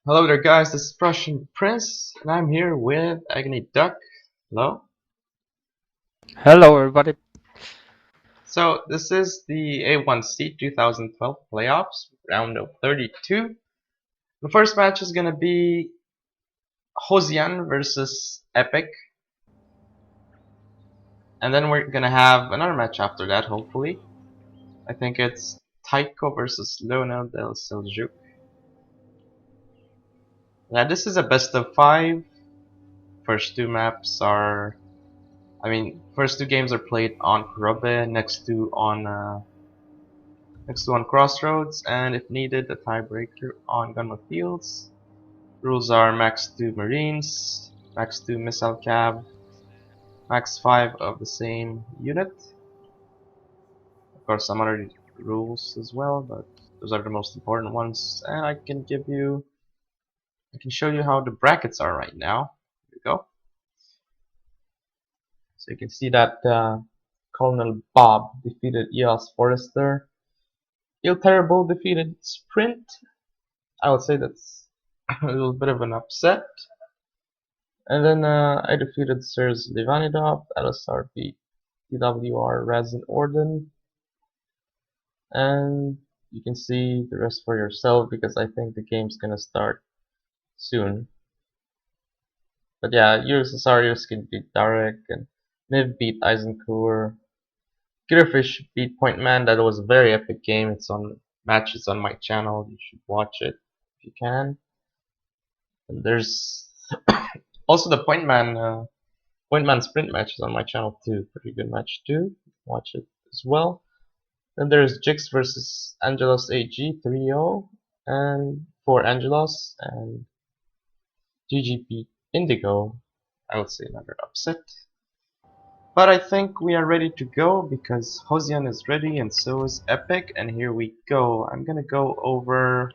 Hello there guys, this is Prussian Prince, and I'm here with Aggony Duck. Hello. Hello everybody. So this is the A1C 2012 playoffs, round of 32. The first match is gonna be Xo3rh versus Epic. And then we're gonna have another match after that, hopefully. I think it's Taiko versus Lionel del Seljuk. Yeah, this is a best of 5. First two maps are first two games are played on Kurobe, next two on Crossroads, and if needed, a tiebreaker on Gunma Fields. Rules are max 2 Marines, max 2 Missile Cab, max 5 of the same unit. Of course, some other rules as well, but those are the most important ones. And I can show you how the brackets are right now. Here we go. So you can see that Colonel Bob defeated EOS Forrester. Il Terrible defeated Sprint. I would say that's a little bit of an upset. And then I defeated Sirs Livanidov, LSR beat DWR Razin Orden. And you can see the rest for yourself because I think the game's gonna start soon. But yeah, Eurosasarius can beat Darek, and Niv beat Eisenkur. Gitterfish beat Pointman. That was a very epic game. It's on matches on my channel. You should watch it if you can. And there's also the Pointman sprint matches on my channel too. Pretty good match too. Watch it as well. Then there's Jix versus Angelos AG 3-0 and for Angelos, and GG beat Indigo. I would say another upset. But I think we are ready to go because Xo3rh is ready and so is Epic, and here we go. I'm gonna go over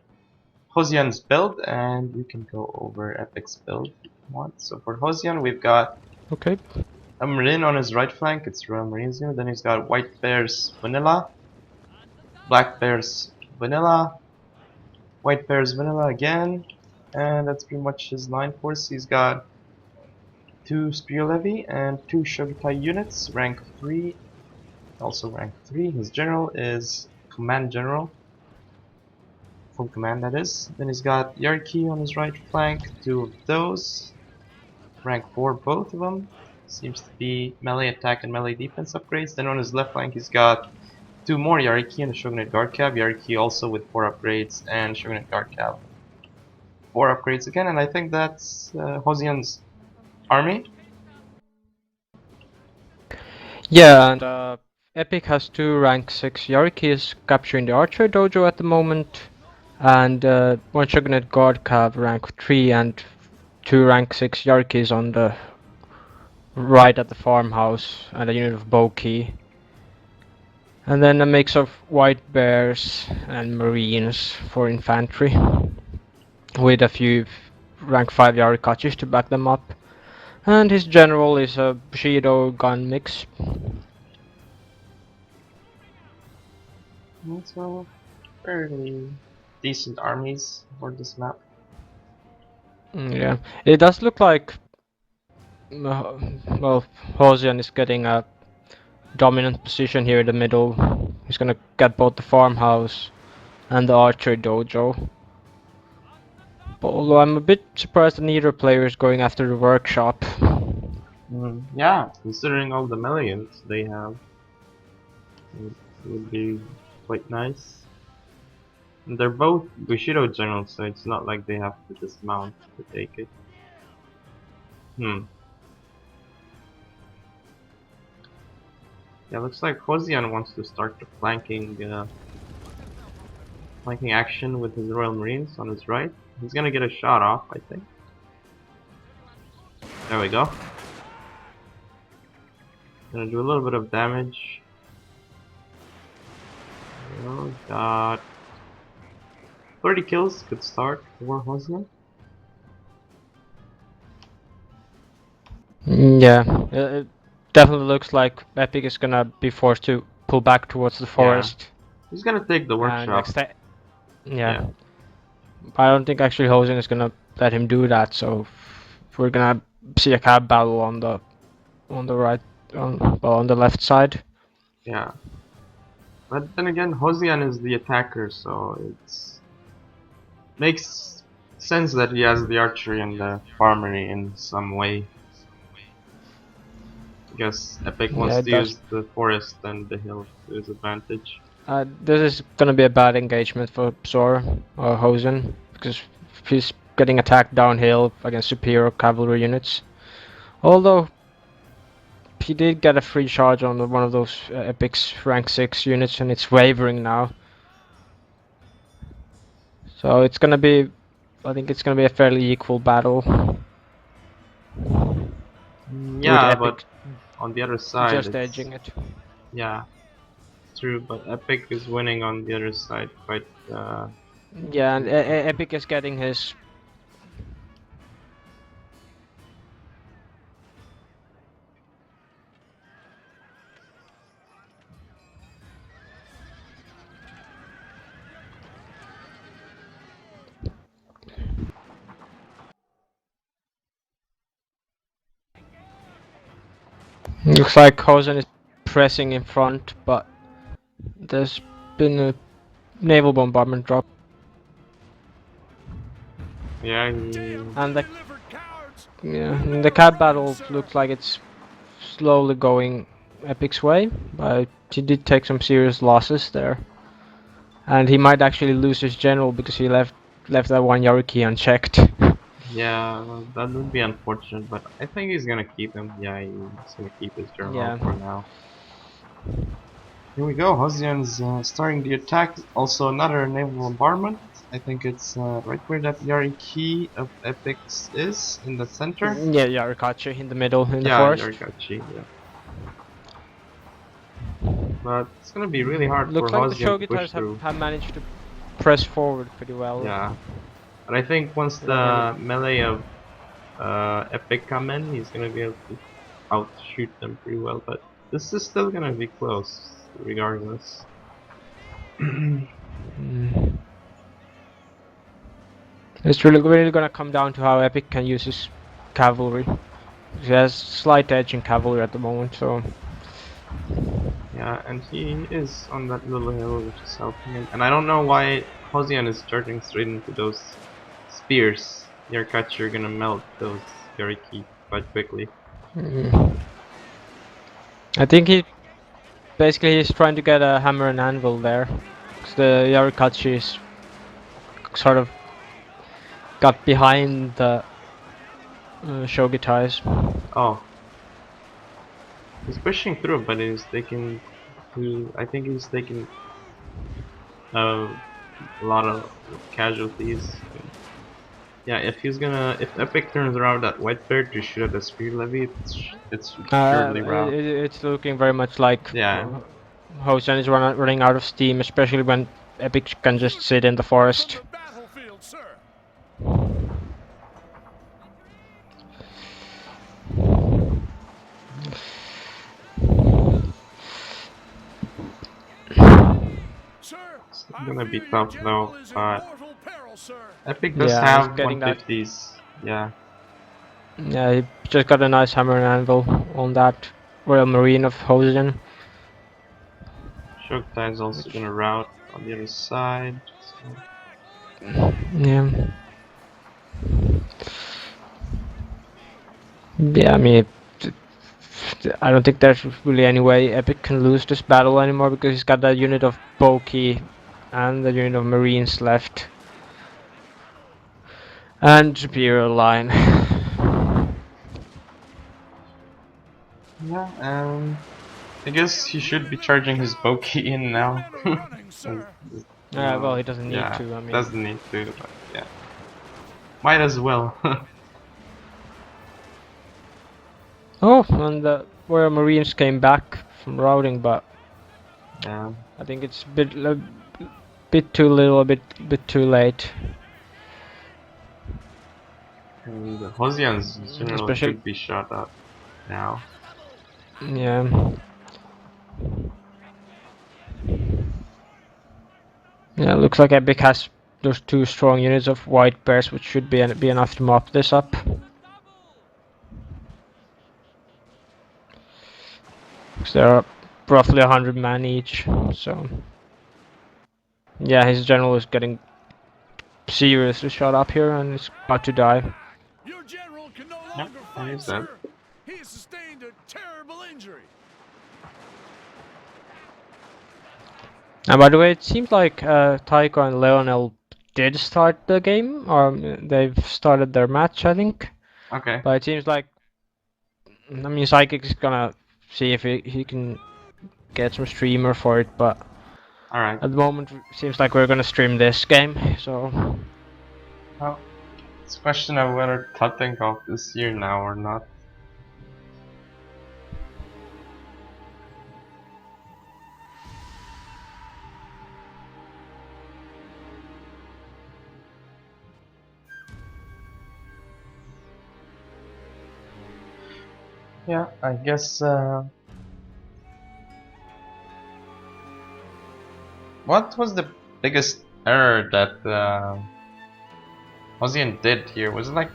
Xo3rh's build and you can go over Epic's build if you want. So for Xo3rh we've got a Marine on his right flank, it's Royal Marines here. Then he's got White Bears Vanilla, Black Bears Vanilla, White Bears Vanilla again, and that's pretty much his line force. He's got 2 Spear Levy and 2 Shogutai units, rank 3, also rank 3. His general is Command General, full command that is. Then he's got Yarki on his right flank, 2 of those, rank 4 both of them. Seems to be melee attack and melee defense upgrades. Then on his left flank he's got 2 more Yariki and a Shogunate Guard Cab. Yariki also with 4 upgrades and Shogunate Guard Cab 4 upgrades again, and I think that's Xo3rh's army. Yeah, and Epic has 2 rank 6 Yarikis capturing the Archer Dojo at the moment, and 1 Shogunate Guard Cav rank 3 and 2 rank 6 Yarikis on the right at the farmhouse and a unit of Boki. And then a mix of White Bears and Marines for infantry, with a few rank 5 Yarikachis to back them up. And his general is a Bushido gun mix. So fairly decent armies for this map. Yeah, it does look like well, Xo3rh is getting a dominant position here in the middle. He's gonna get both the farmhouse and the archer dojo. Although I'm a bit surprised that neither player is going after the workshop. Yeah, considering all the millions they have, it would be quite nice. And they're both Bushido generals, so it's not like they have to dismount to take it. Yeah, looks like Xo3rh wants to start the flanking action with his Royal Marines on his right. He's gonna get a shot off, I think. There we go. Gonna do a little bit of damage. Got 30 kills, good start for Xo3rh. Yeah, it definitely looks like Epic is gonna be forced to pull back towards the forest. He's gonna take the workshop. Yeah. I don't think actually Hosen is gonna let him do that. So we're gonna see a cab battle on the right on the left side. Yeah. But then again, Hosian is the attacker, so it's makes sense that he has the archery and the farmery in some way. I guess Epic Yeah, wants it to does. use the forest and the hill to his advantage. This is gonna be a bad engagement for Xo3rh or Hosen because he's getting attacked downhill against superior cavalry units. Although he did get a free charge on one of those Epic's rank 6 units and it's wavering now. So it's gonna be, I think it's gonna be a fairly equal battle with Yeah, but Epic on the other side, just it's edging it. yeah, true. But Epic is winning on the other side quite. Yeah, and Epic is getting his. Looks like Hosen is pressing in front, but there's been a naval bombardment drop. Yeah, And the cab battle looks like it's slowly going Epic's way, but he did take some serious losses there. And he might actually lose his general because he left that one Yariki unchecked. yeah, well, that would be unfortunate, but I think he's gonna keep him. Yeah, he's gonna keep his general Yeah. for now. Here we go. Hosian's starting the attack. Also another naval bombardment. I think it's right where that Yariki of Epics is, in the center. Yeah, Yarikachi in the middle in the Yeah, forest. Yarikachi, yeah. But it's gonna be really hard for Looks like the Hosian to push Shogitais through. have managed to press forward pretty well. Yeah. But I think once Without the melee of Epic come in, he's gonna be able to outshoot them pretty well. But this is still gonna be close, regardless. Mm. It's really gonna come down to how Epic can use his cavalry. He has slight edge in cavalry at the moment, so Yeah, and he is on that little hill, which is helping him. And I don't know why Hosian is charging straight into those spears. Your catch, you're gonna melt those Yariki quite quickly. mm. I think he's trying to get a hammer and anvil there, because the Yarikachi is sort of got behind the Shogitais. Oh. He's pushing through, but he's taking I think he's taking a lot of casualties. Yeah, if Epic turns around that white bear to shoot at the spear levy, it's surely rout. It's looking very much like Yeah, Hosen is running out of steam, especially when Epic can just sit in the forest. it's gonna be tough though, but Epic does Yeah, have he's getting that. 150s. Yeah, Yeah, he just got a nice hammer and anvil on that Royal Marine of Hosen. Shogtai is also gonna rout on the other side. So. Yeah. Yeah, I mean, I don't think there's really any way Epic can lose this battle anymore because he's got that unit of Boki and the unit of Marines left. And Superior line. Yeah, I guess he should be charging his Boki in now. Well, he doesn't need to, I mean. Doesn't need to, but yeah. Might as well. Oh, and the Royal Marines came back from routing, but Yeah. I think it's a bit too little, a bit too late. And Hosian's general Especially- should be shot up now. Yeah. Yeah, looks like Epic has those two strong units of white bears, which should be enough to mop this up. Because they're roughly 100 men each, so yeah, his general is getting seriously shot up here and is about to die. Your general can no Yep, longer and fight, he's dead. sir. He has sustained a terrible injury. And by the way, it seems like Taiko and Leonel did start the game, or they've started their match, I think. Okay. But it seems like, I mean, Psychic is gonna see if he can get some streamer for it, but Alright. at the moment it seems like we're gonna stream this game, so Well, it's a question of whether cutting off this year now or not. Yeah, I guess. What was the biggest error that Ozian did here? Was it like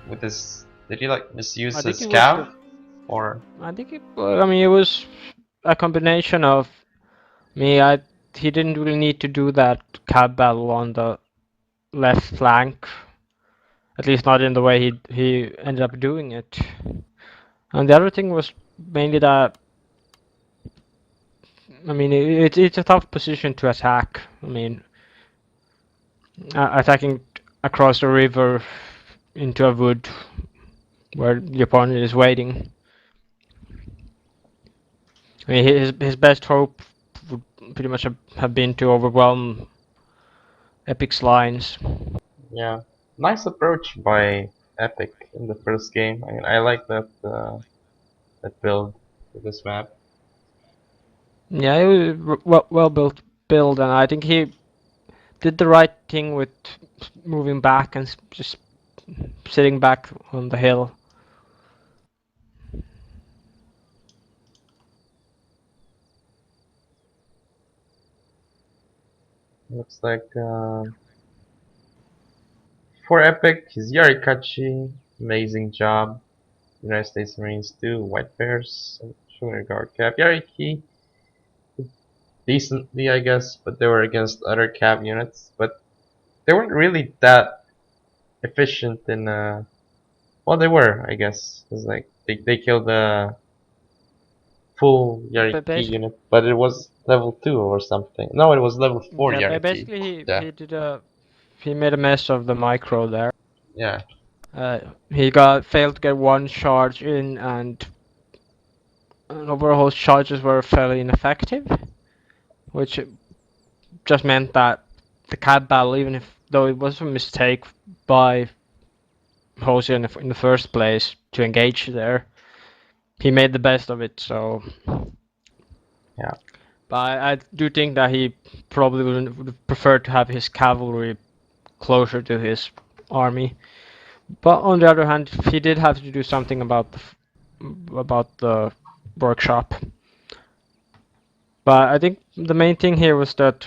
with his? Did he like misuse I think his it was cav? Or I think it. Well, I mean, it was a combination of me. He didn't really need to do that cab battle on the left flank, at least not in the way he ended up doing it. And the other thing was mainly that, I mean, it's a tough position to attack. I mean, attacking across the river into a wood where the opponent is waiting. I mean, his best hope would pretty much have been to overwhelm Epic's lines. yeah, nice approach by Epic in the first game. I mean, I like that build for this map. Yeah, it was well built build, and I think he did the right thing with moving back and just sitting back on the hill. Looks like for Epic, his Yarikachi, amazing job. United States Marines 2, White Bears, Xo3rh Guard Cap. Yariki, decently I guess, but they were against other cap units. But they weren't really that efficient in well they were, I guess. Cause like they killed a full But Yariki basically, unit, but it was level 2 or something. No, it was level 4 yeah, Yariki. basically Yeah. he made a mess of the micro there. Yeah. He failed to get one charge in, and overall his charges were fairly ineffective, which just meant that the cab battle, even if though it was a mistake by Jose in the first place to engage there, he made the best of it. So Yeah. but I do think that he probably would have preferred to have his cavalry closer to his army. But on the other hand, he did have to do something about the workshop. But I think the main thing here was that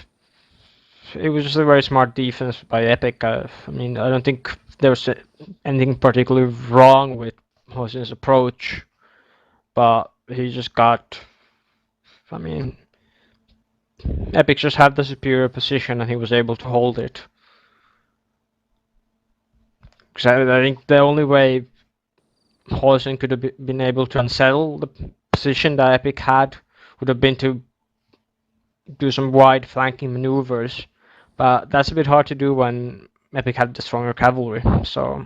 it was just a very smart defense by Epic. I mean, I don't think there was anything particularly wrong with Jose's approach, but he just got. I mean, Epic just had the superior position and he was able to hold it. Because I think the only way Hosen could have been able to unsettle the position that Epic had would have been to do some wide flanking maneuvers, but that's a bit hard to do when Epic had the stronger cavalry. So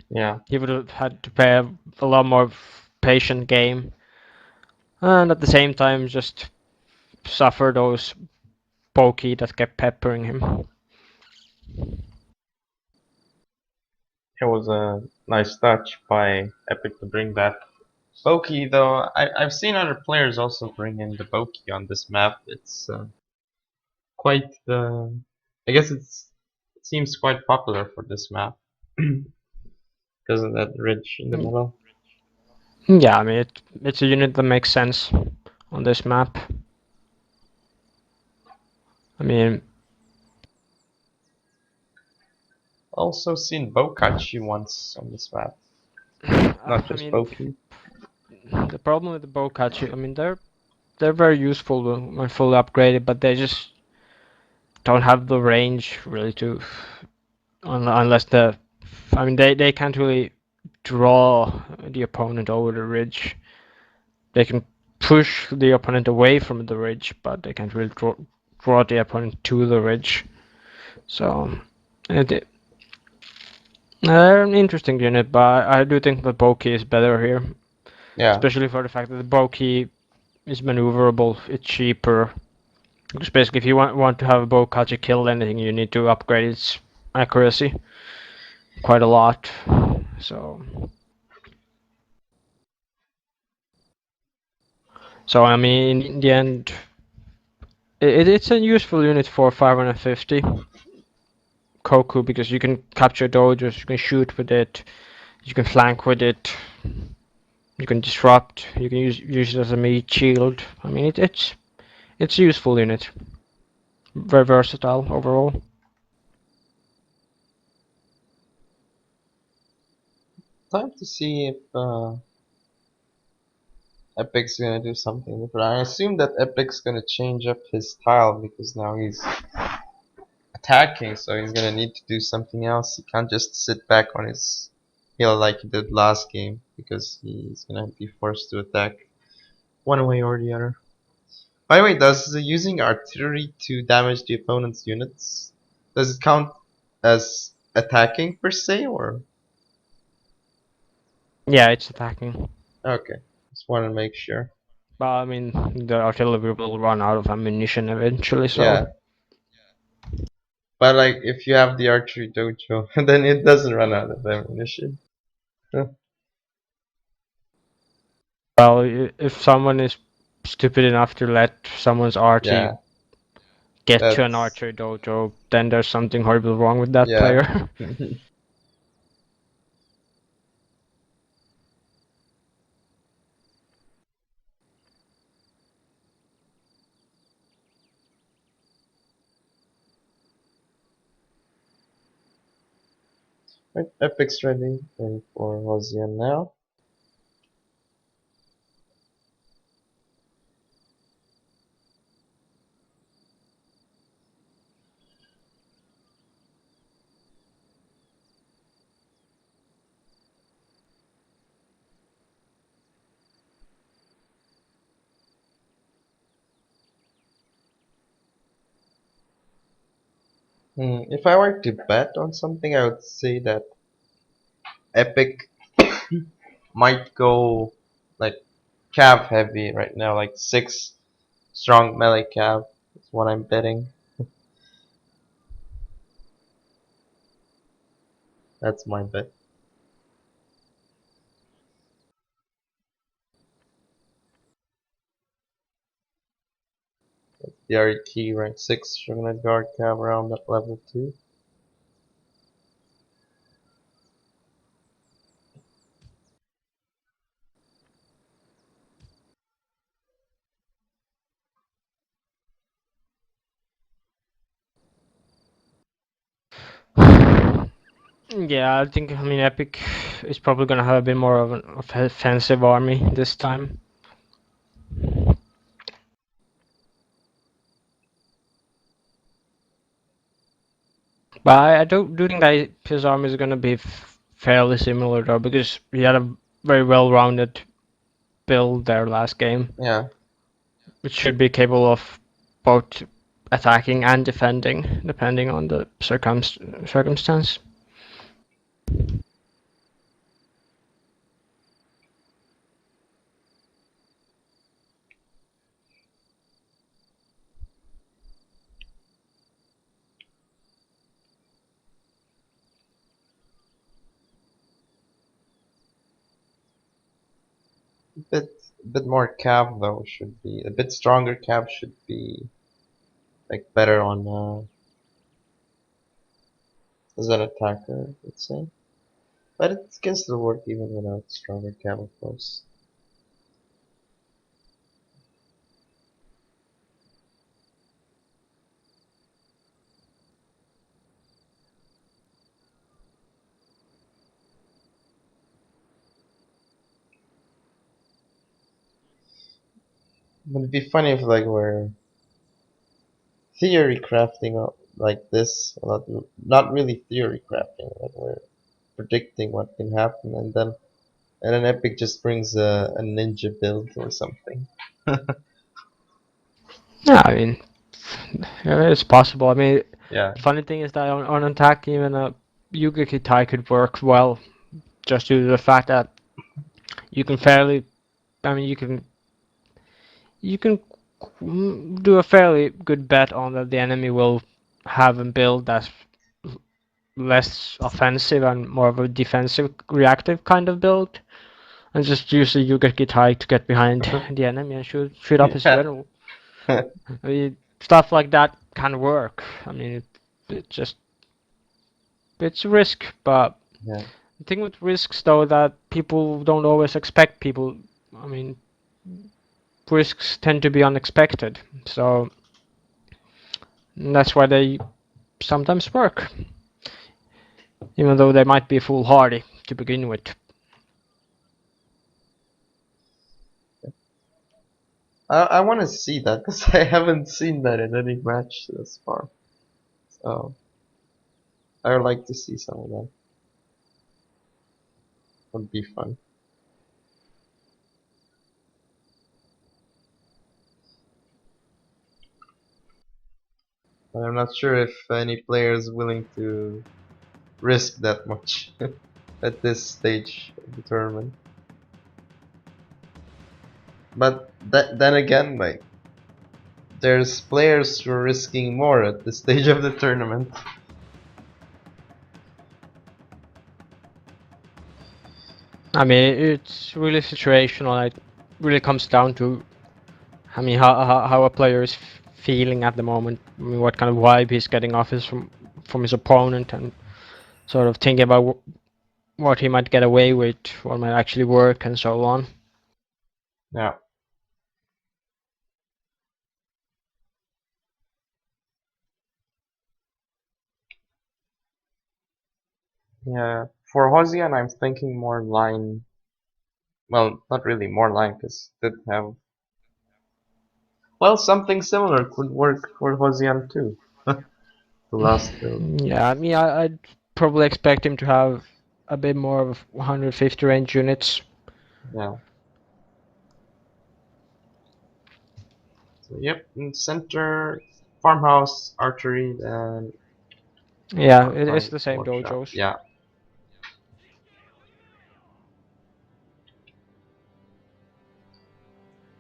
Yeah. he would have had to play a lot more patient game, and at the same time just suffer those pokey that kept peppering him. It was a nice touch by Epic to bring that Boki, though I've seen other players also bring in the Boki on this map. It's quite I guess it seems quite popular for this map because of that ridge in the middle. Yeah, I mean it's a unit that makes sense on this map. I mean, Also seen Bokachi once on this map, not I just mean, Boki. the problem with the Bokachi, I mean, they're very useful when fully upgraded, but they just don't have the range really to, unless I mean, they can't really draw the opponent over the ridge. They can push the opponent away from the ridge, but they can't really draw the opponent to the ridge. So, it, they're an interesting unit, but I do think the Boki is better here, Yeah, especially for the fact that the Boki is maneuverable, it's cheaper. Because basically, if you want to have a Bokachi kill anything, you need to upgrade its accuracy quite a lot. So, I mean, in the end, it's a useful unit for 550 Koku because you can capture dojos, you can shoot with it, you can flank with it, you can disrupt, you can use it as a meat shield. I mean, it's a useful unit, very versatile overall. time to see if Epic's gonna do something different. I assume that Epic's gonna change up his style because now he's attacking, so he's gonna need to do something else. He can't just sit back on his heel like he did last game because he's gonna be forced to attack one way or the other. By the way, does using artillery to damage the opponent's units, does it count as attacking per se, or Yeah, it's attacking. okay? Just want to make sure. But I mean, the artillery will run out of ammunition eventually, so. Yeah, but like if you have the archery dojo, then it doesn't run out of ammunition. Well, if someone is stupid enough to let someone's arty Yeah, get to an that's archery dojo, then there's something horrible wrong with that yeah. player. Right, Epic's ready and for Hosian now. If I were to bet on something, I would say that Epic might go like cav heavy right now, like 6 strong melee cav. That's what I'm betting. That's my bet. The RET rank 6 Shogunate Guard cav around at level 2. Yeah, I think, I mean, Epic is probably gonna have a bit more of an offensive army this time. But I do think that his army is gonna be fairly similar though, because he had a very well-rounded build there last game, Yeah, which should be capable of both attacking and defending, depending on the circumstance. a bit more cav though should be a bit stronger cav should be like better on as an attacker, let's say. But it can still work even without stronger cav, of course. Would it be funny if like we're theory crafting like this? Not really theory crafting. Like we're predicting what can happen, and then Epic just brings a ninja build or something. Yeah, I mean, it's possible. I mean, Yeah. the funny thing is that on attack, even a Yuga Kitai could work well, just due to the fact that you can fairly, I mean, you can do a fairly good bet on that the enemy will have a build that's less offensive and more of a defensive, reactive kind of build, and just use the Yuga Kitai to get behind the enemy and shoot up his Yeah. general. I mean, stuff like that can work. I mean, it just it's a risk, but Yeah. the thing with risks though that people don't always expect people. I mean, risks tend to be unexpected, so that's why they sometimes work, even though they might be foolhardy to begin with. I want to see that because I haven't seen that in any match thus far. So I would like to see some of that. Would be fun. But I'm not sure if any player is willing to risk that much at this stage of the tournament. But then again, like there's players who are risking more at this stage of the tournament. I mean, it's really situational. It really comes down to, I mean, how a player is feeling at the moment. I mean, what kind of vibe he's getting off his from his opponent, and sort of thinking about what he might get away with, what might actually work, and so on. Yeah. Yeah. For Hosian, I'm thinking more line. Well, not really more line because did have. Well, something similar could work for Hosian too. The last build. Yeah, I mean, I'd probably expect him to have a bit more of 150 range units. Yeah. So yep, in center, farmhouse, archery, and Yeah, it's fortified the same workshop. dojos. Yeah.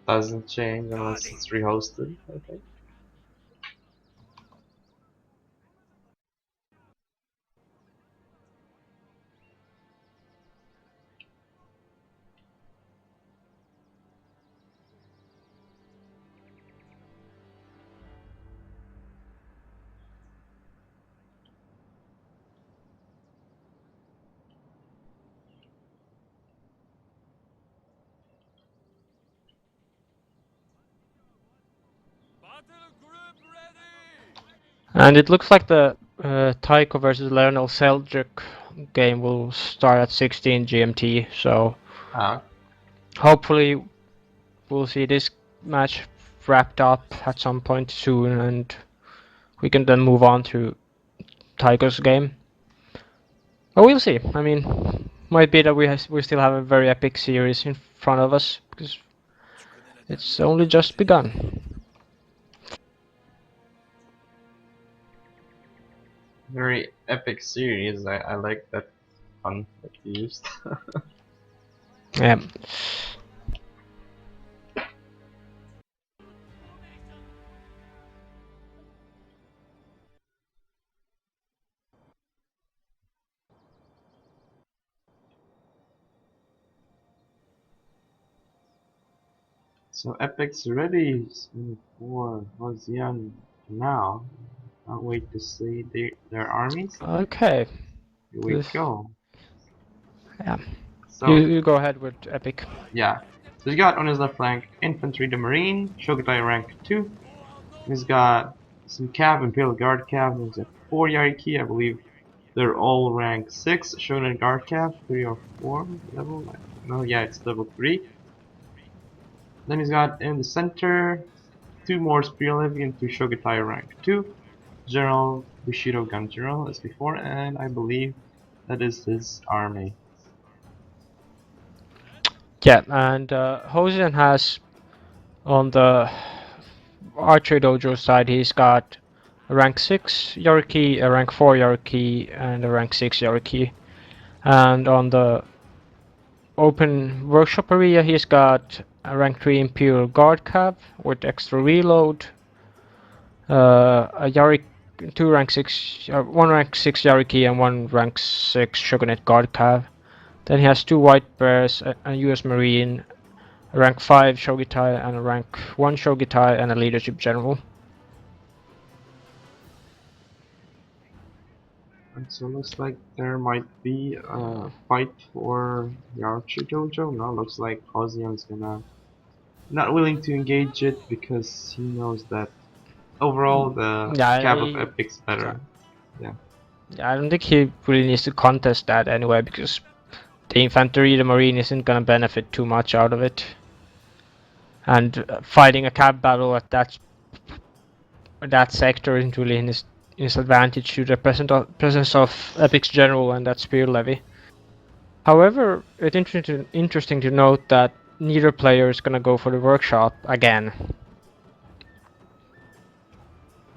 Doesn't change unless it's rehosted. Okay. Battle group ready! And it looks like the Taiko versus Lionel Seljuk game will start at 16 GMT, so Ah, hopefully we'll see this match wrapped up at some point soon, and we can then move on to Taiko's game. But we'll see. I mean, might be that we still have a very epic series in front of us because it's only just begun. very epic series. I like that fun that you used. Yeah. So Epic's ready for Hosian now. Can't wait to see their armies. Okay. Here we This, go. yeah. You So you go ahead with epic. yeah. So he's got on his left flank Infantry the Marine, Shogutai rank 2. He's got some Cav, Imperial Guard Cav. He's got 4 Yariki, I believe. They're all rank 6. Shonen Guard Cav, 3 or 4 level. No, yeah, it's level 3. Then he's got in the center 2 more Spear Levy and 2 Shogatai rank 2. General Bushido Gun General as before, and I believe that is his army. Yeah, and Hosian has on the Archery Dojo side, he's got a rank 6 Yoriki, a rank 4 Yoriki, and a rank 6 Yoriki. And on the open workshop area, he's got a rank 3 Imperial Guard Cav with extra reload, a Yari, two rank 6, one rank 6 Yariki and one rank 6 Shogunate Guard Cav. Then he has two White Bears, a US Marine, a rank 5 Shogitai, and a rank 1 Shogitai, and a Leadership General. And so it looks like there might be a fight for the Archer Dojo. No, looks like Hosian's gonna not willing to engage it because he knows that overall the Yeah, Cav of Epic's better. Yeah. I don't think he really needs to contest that anyway, because the infantry, the marine isn't gonna benefit too much out of it. And fighting a cab battle at that sector isn't really in his advantage to the presence of Epic's general and that spear levy. However, it's interesting to note that neither player is gonna go for the workshop again.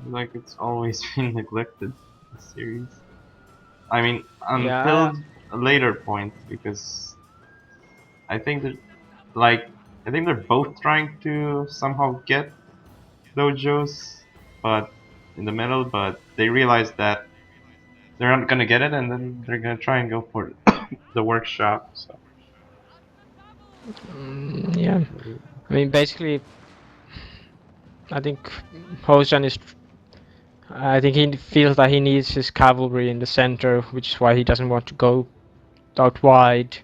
Like it's always been neglected, the series. I mean, until Yeah. a later point, because I think that, like, I think they're both trying to somehow get dojos, but in the middle, but they realize that they're not gonna get it, and then they're gonna try and go for the workshop. So Yeah. I mean, basically, I think Hojan is. I think he feels that he needs his cavalry in the center, which is why he doesn't want to go out wide.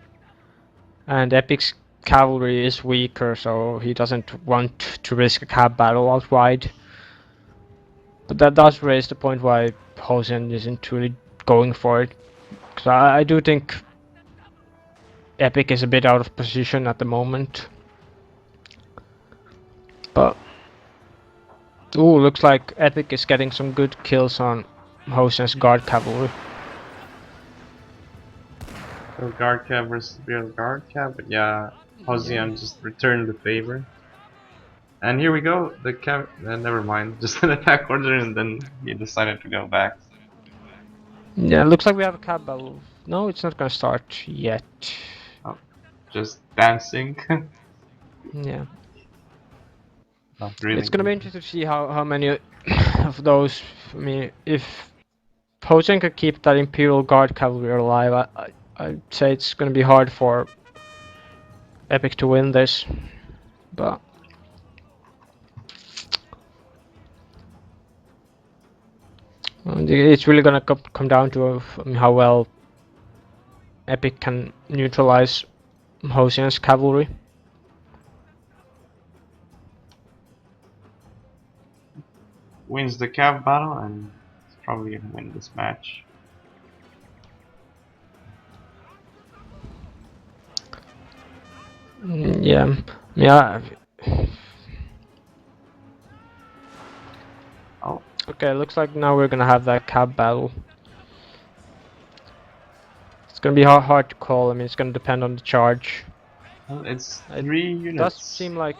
And Epic's cavalry is weaker, so he doesn't want to risk a cab battle out wide. But that does raise the point why Hosen isn't really going for it. Because I do think Epic is a bit out of position at the moment. But ooh, looks like Epic is getting some good kills on Hosen's guard cavalry. so guard cab versus real guard cab, but yeah, Hosian just returned the favor. And here we go, the cab. Never mind, just an attack order, and then he decided to go back. Yeah, looks like we have a cab battle. No, it's not gonna start yet. Just dancing. Yeah. Not really. It's gonna be interesting to see how many of those. I mean, if Posen could keep that Imperial Guard cavalry alive, I'd say it's gonna be hard for Epic to win this. But it's really gonna come down to how well Epic can neutralize Hosian's cavalry. Wins the cav battle, and it's probably gonna win this match. Yeah, yeah. Oh, Okay, looks like now we're gonna have that cab battle. It's gonna be hard to call. I mean, it's gonna depend on the charge. well, it's It 3 does units. seem like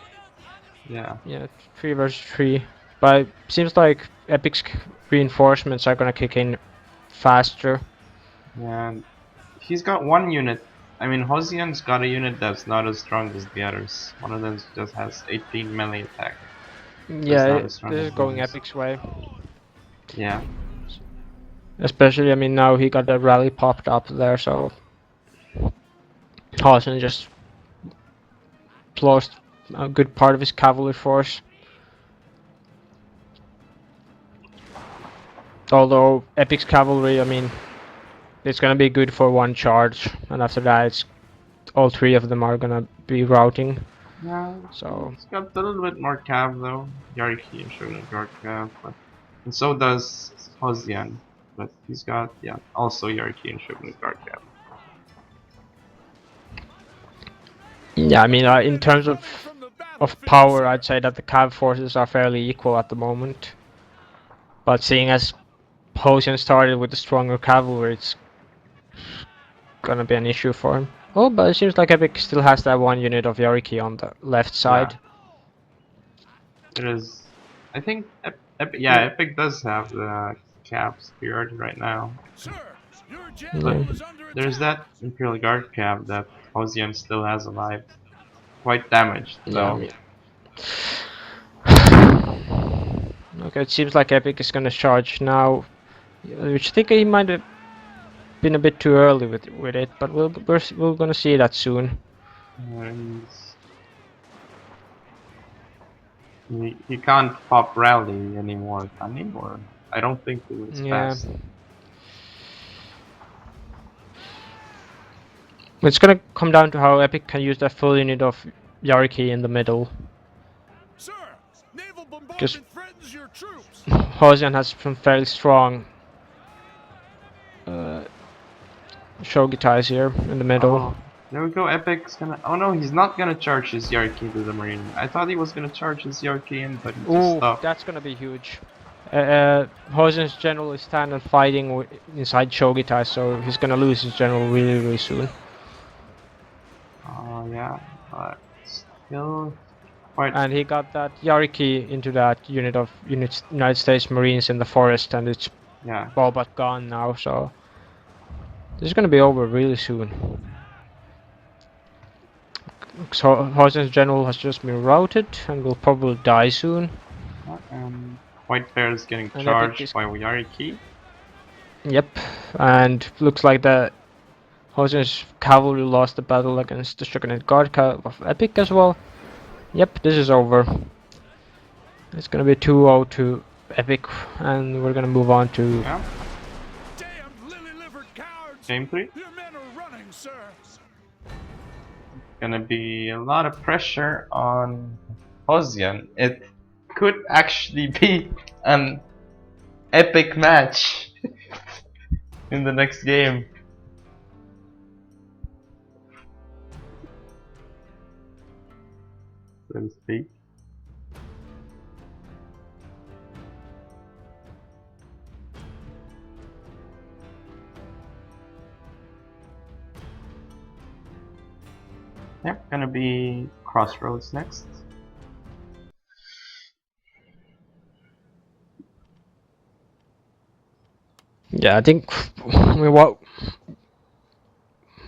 Yeah. 3 versus 3, but it seems like Epic's reinforcements are gonna kick in faster. And he's got one unit. I mean, Hosian's got a unit that's not as strong as the others. One of them just has 18 melee attack. Yeah, not as strong this as is going others. Epic's way. Yeah. Especially, I mean, now he got the rally popped up there, so Hosien just lost a good part of his cavalry force. Although Epic's cavalry, I mean, it's gonna be good for one charge, and after that, it's all 3 of them are gonna be routing. Yeah. So It's got a little bit more cav though. Yariki and Shogun Guard cav, but and so does Hosian. But he's got also Yariki and Shogun Guard cav. yeah, I mean, in terms of of power, I'd say that the Cav forces are fairly equal at the moment. But seeing as Hosian started with the stronger cavalry, it's gonna be an issue for him. Oh, but it seems like Epic still has that one unit of Yariki on the left side. It is. I think Epic does have the Cav superiority right now. Sir, your Yeah. general is under attack. There's that Imperial Guard Cav that Hosian still has alive. Quite damaged though. Okay, it seems like Epic is gonna charge now, which I think he might have been a bit too early with it, but we're gonna see that soon. He can't pop rally anymore, can he? Or I don't think he was fast. It's gonna come down to how Epic can use that full unit of Yariki in the middle. Sir, naval bombardment Just- threatens your troops. Hosian has some fairly strong shogi ties here in the middle. Oh, there we go. Epic's gonna. Oh no, he's not gonna charge his Yariki to the marine. I thought he was gonna charge his Yariki in, but he just Ooh, stopped. that's gonna be huge. Hosian's general is standing fighting inside shogi ties, so he's gonna lose his general really soon. Oh yeah, but still quite. And he got that Yariki into that unit of United States Marines in the forest, and it's Yeah. all but gone now, so this is gonna be over really soon. So Hosian's general has just been routed and will probably die soon. White Bear is getting And charged by Yariki. Yep, and looks like the Hosian's cavalry lost the battle against the Shogunate Guard of Epic as well. Yep, this is over. It's gonna be 2-0 to Epic, and we're gonna move on to Yeah. Damn lily-livered cowards! Game 3. Your men are running, sir. Gonna be a lot of pressure on Hosian. It could actually be an epic match in the next game. So to speak. Yep, gonna be Crossroads next. yeah. I think what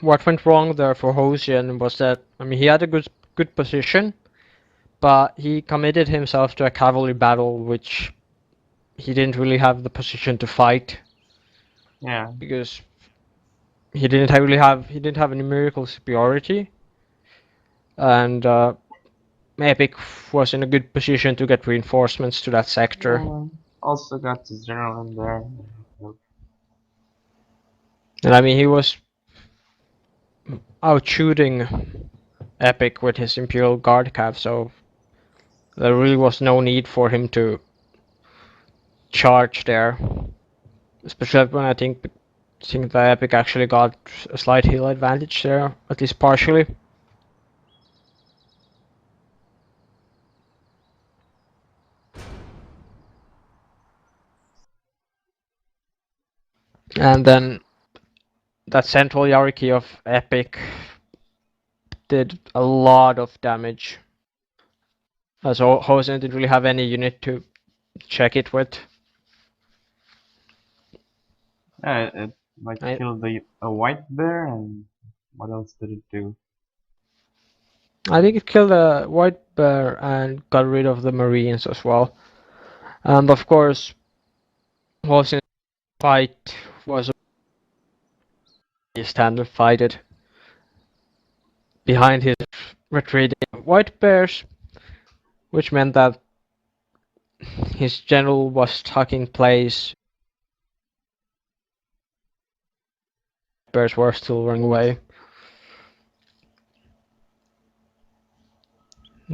went wrong there for Hosian was that he had a good position, but he committed himself to a cavalry battle which he didn't really have the position to fight. Yeah. Because he didn't have a numerical superiority, and Epic was in a good position to get reinforcements to that sector. Also got his general in there. And he was out shooting Epic with his Imperial Guard cav, so there really was no need for him to charge there. Especially when I think that Epic actually got a slight hill advantage there, at least partially. And then that central hierarchy of Epic did a lot of damage. So Hosian didn't really have any unit to check it with. It killed a white bear, and what else did it do? I think it killed a white bear and got rid of the Marines as well. And of course, Hosian's fight was a standard fighted behind his retreating white bears, which meant that his general was stuck in place. Bears were still running away.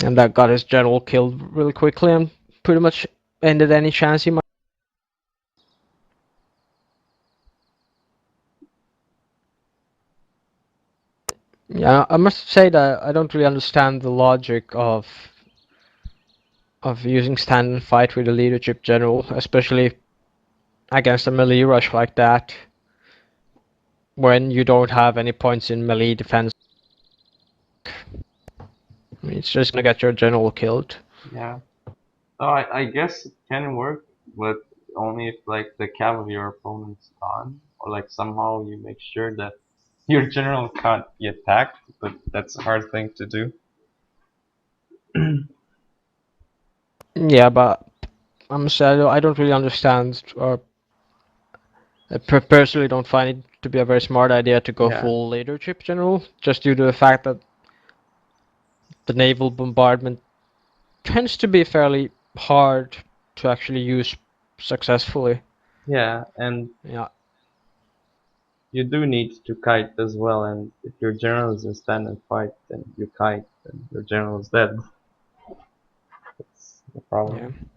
And that got his general killed really quickly and pretty much ended any chance he might. Yeah, I must say that I don't really understand the logic of of using stand and fight with a leadership general, especially against a melee rush like that, when you don't have any points in melee defense. I mean, it's just gonna get your general killed. Yeah. Oh, I guess it can work, but only if like the cav of your opponent's gone, or like somehow you make sure that your general can't be attacked. But that's a hard thing to do. Yeah, but I'm sad. I don't really understand, or I personally don't find it to be a very smart idea to go Yeah. full leadership general, just due to the fact that the naval bombardment tends to be fairly hard to actually use successfully. Yeah, and Yeah, you do need to kite as well. And if your general is in stand and fight, then you kite, and your general is dead. That's the yeah. problem.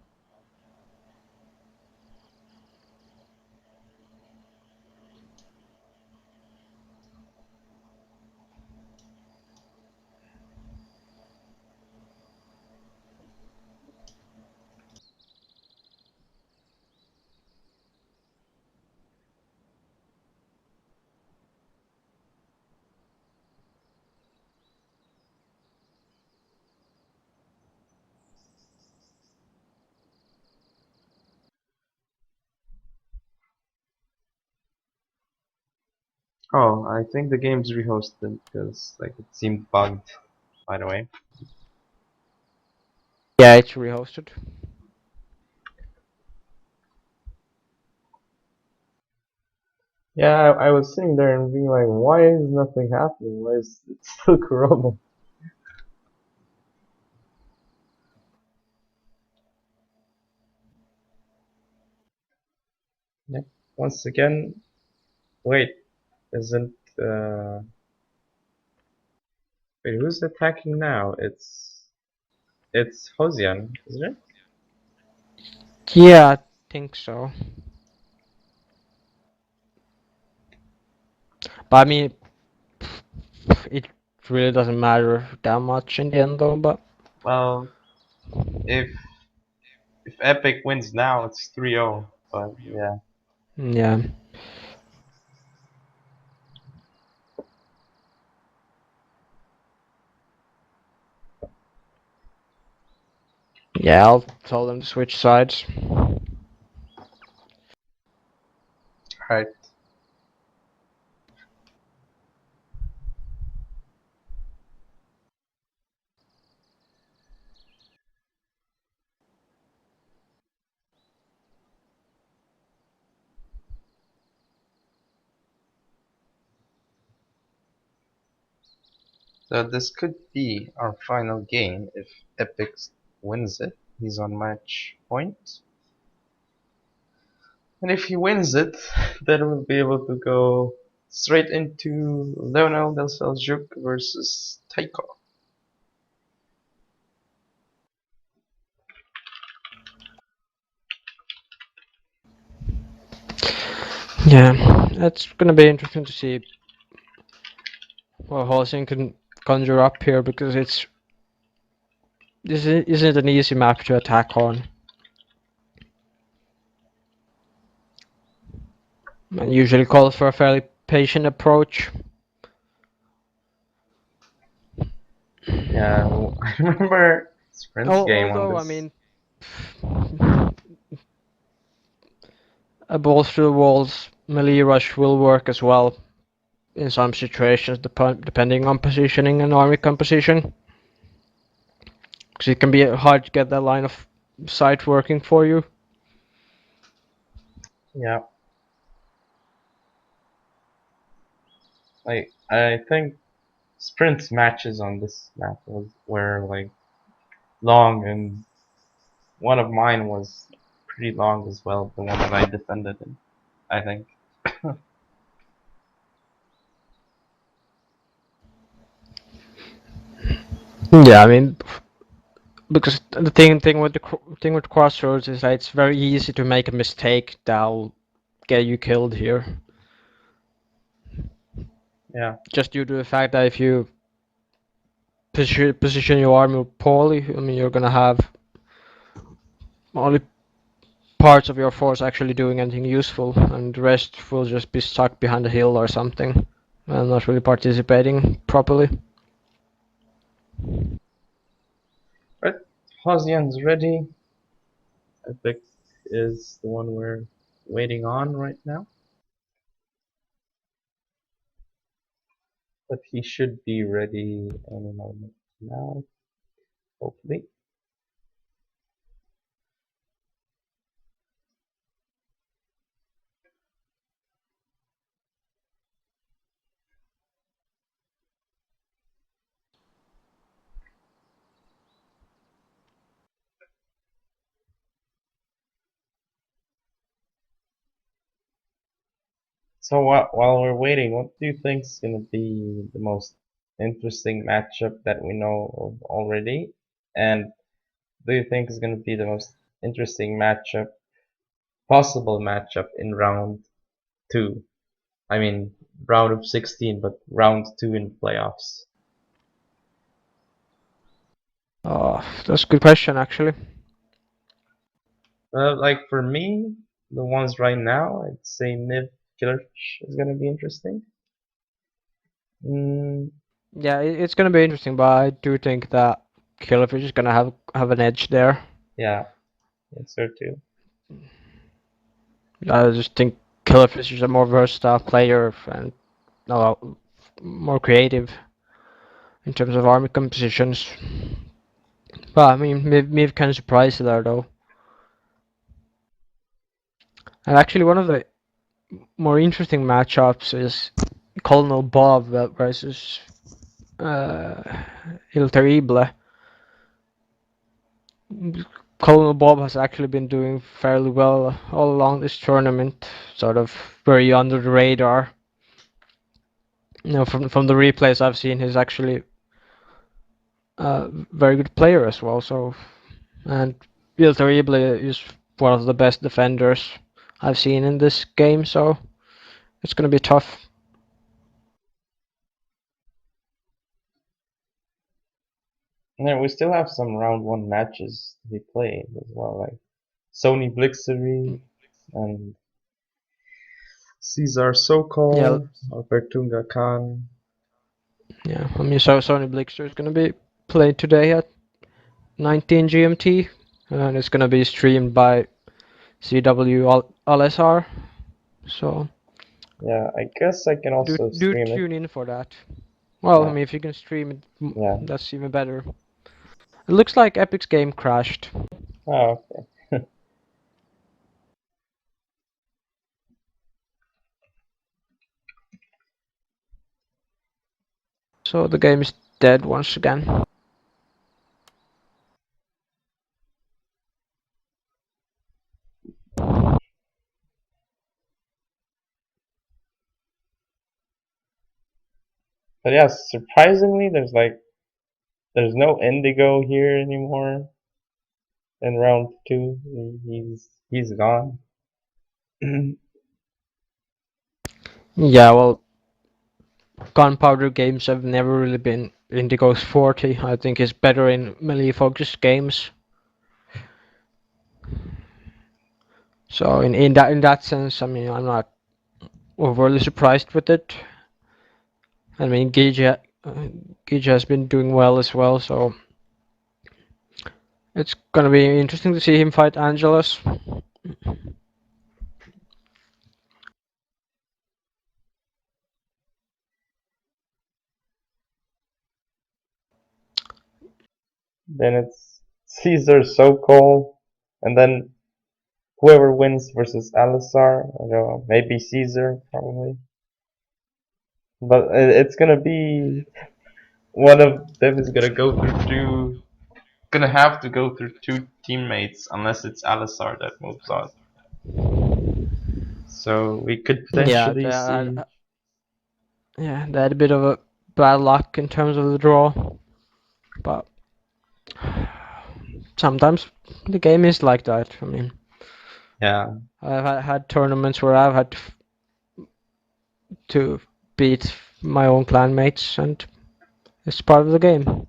Oh, I think the game's rehosted because like it seemed bugged. By the way. Yeah, it's rehosted. Yeah, I was sitting there and being like, why is nothing happening? Why is it still Corona? Yep. Once again, wait, isn't wait, who's attacking now? It's Hosian, isn't it? Yeah, I think so. But I mean, it really doesn't matter that much in the end, though. But Well, if if Epic wins now, it's 3-0. But yeah, yeah, yeah, I'll tell them to switch sides. right. So this could be our final game if Epic wins it. He's on match point. And if he wins it, then we'll be able to go straight into Leonel Del Seljuk versus Taiko. Yeah, it's gonna be interesting to see what Hosing can conjure up here, because this isn't an easy map to attack on. And usually calls for a fairly patient approach. Yeah, I remember Sprint's game on Although, I this. mean, a balls through the walls melee rush will work as well in some situations, depending on positioning and army composition. Because it can be hard to get that line of sight working for you. Yeah, I think Sprint's matches on this map were like long, and one of mine was pretty long as well. The one that I defended in, I think. Yeah, I mean, because the thing with thing with crossroads is that it's very easy to make a mistake that'll get you killed here. Yeah, Just due to the fact that if you position your army poorly, I mean, you're gonna have only parts of your force actually doing anything useful, and the rest will just be stuck behind a hill or something and not really participating properly. Right, Hosian's ready. Epic is the one we're waiting on right now. But he should be ready any moment now, hopefully. So while we're waiting, what do you think is going to be the most interesting matchup that we know of already? And do you think is going to be the most interesting possible matchup in round two? I mean, round of 16, but round two in playoffs. Oh, that's a good question actually. Like for me, the ones right now, I'd say Niv Killer is going to be interesting. Mm, Yeah, it's gonna be interesting, but I do think that Killerfish is gonna have an edge there. yeah, it's her too. I just think Killerfish is a more versatile player and a lot more creative in terms of army compositions. But I mean, Miv can surprise there though. And actually, one of the more interesting matchups is Colonel Bob versus uh, Xo3rh. Colonel Bob has actually been doing fairly well all along this tournament, sort of very under the radar. You know, from the replays I've seen, he's actually a very good player as well. So, and Xo3rh is one of the best defenders I've seen in this game. So it's gonna be tough. Yeah, we still have some round one matches to be played as well, like Sony Blixery and Yeah, Xo3rh, Albertunga Khan. yeah. I mean, so Sony Blixer is gonna be played today at 19 GMT, and it's gonna be streamed by CW LSR. So Yeah, I guess I can do also do stream it. tune in for that. Well, I Yeah, mean, if you can stream it, yeah. that's even better. It looks like Epic's game crashed. Oh, okay. So the game is dead once again. But yeah, surprisingly, there's no Indigo here anymore in round two. He's gone. Yeah, well, Gunpowder games have never really been Indigo's forte. I think he's better in melee focused games. So in that sense, I mean, I'm not overly surprised with it. I mean, Gija has been doing well as well, so it's gonna be interesting to see him fight Angelus. Then it's Caesar Sokol, and then whoever wins versus Alisar. I don't know, maybe Caesar, probably. But it's gonna be one of them is gonna go through two. Gonna have to go through two teammates unless it's Alisar that moves on. So we could Yeah, potentially see. they had a bit of a bad luck in terms of the draw, but sometimes the game is like that. I mean, Yeah, I've had tournaments where I've had to beat my own clanmates, and it's part of the game.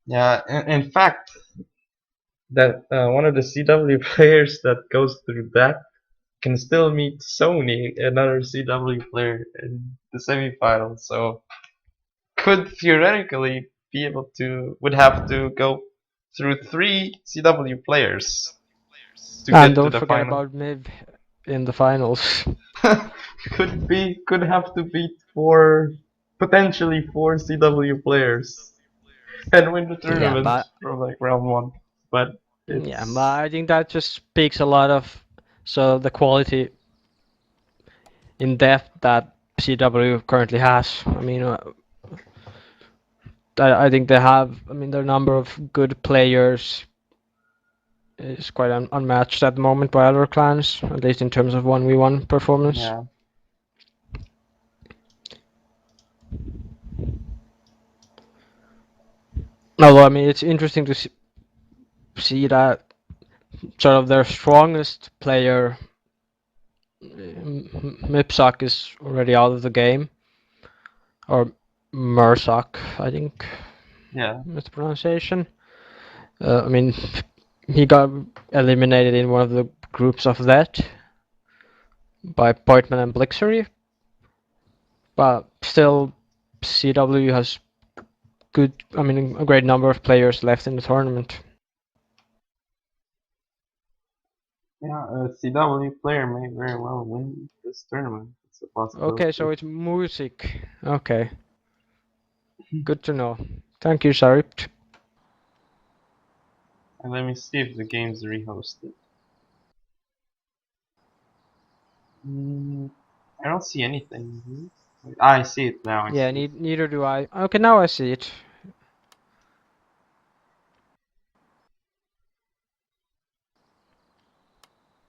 Yeah, in fact, that one of the CW players that goes through that can still meet Sony, another CW player, in the semifinals. So could theoretically be able to would have to go through three CW players to And get to don't the forget final. about Miv in the finals. Could have to beat potentially four CW players and win the Yeah, tournament but from like round one. But yeah, but it's I think that just speaks a lot of the quality in depth that CW currently has. I mean, I think they have. I mean, their number of good players is quite unmatched at the moment by other clans, at least in terms of 1v1 performance. yeah. Although, I mean, it's interesting to see that sort of their strongest player, Mipsak, is already out of the game, or Mursak, I think Yeah. is the pronunciation. I mean, he got eliminated in one of the groups of that by Poitman and Blixery, but still, CW has good, I mean, a great number of players left in the tournament. Yeah, a CW player may very well win this tournament. It's a Okay, possibility. so it's music. Okay, good to know. Thank you, Xo3rh. And let me see if the game's rehosted. Mm, I don't see anything. I see it now. I Yeah, see it. neither do I. Okay, now I see it.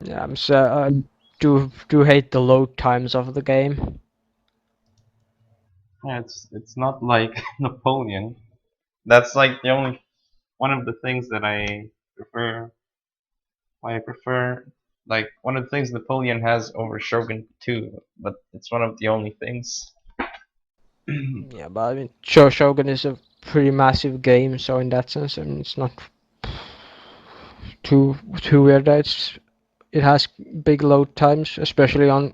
Yeah, I do hate the load times of the game. Yeah, it's not like Napoleon. That's like the only one of the things that I prefer. Why I prefer like one of the things Napoleon has over Shogun 2, but it's one of the only things. Yeah, but I mean, Shogun is a pretty massive game, so in that sense, I mean, it's not too weird that it has big load times, especially on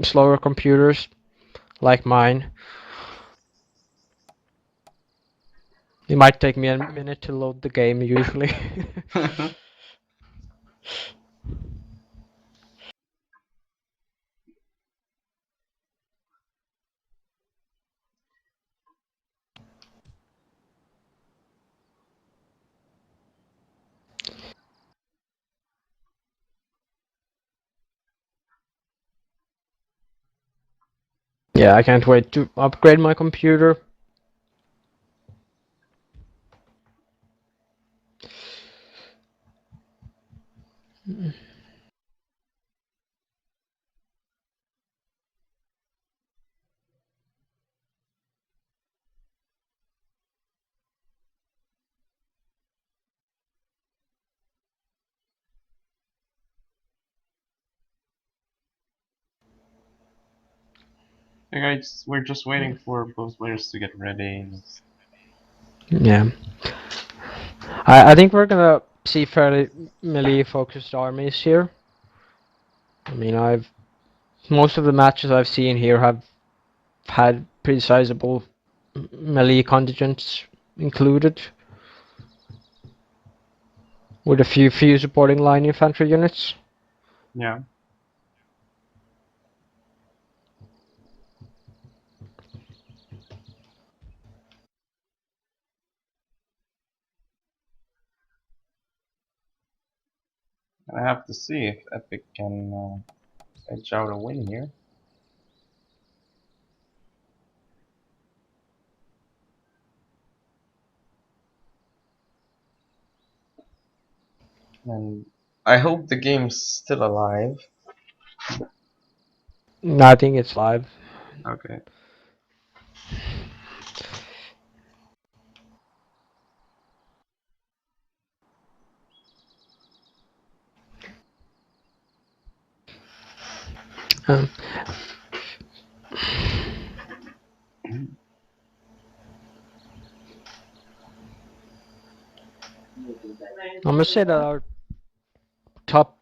slower computers like mine. It might take me a minute to load the game usually. Yeah, I can't wait to upgrade my computer. Hey guys, we're just waiting for both players to get ready. Yeah, I think we're gonna see fairly melee focused armies here. I mean, I've most of the matches I've seen here have had pretty sizable melee contingents included, with a few supporting line infantry units. Yeah, I have to see if Epic can edge out a win here. And I hope the game's still alive. I think it's live. Okay. Um, I must say that our top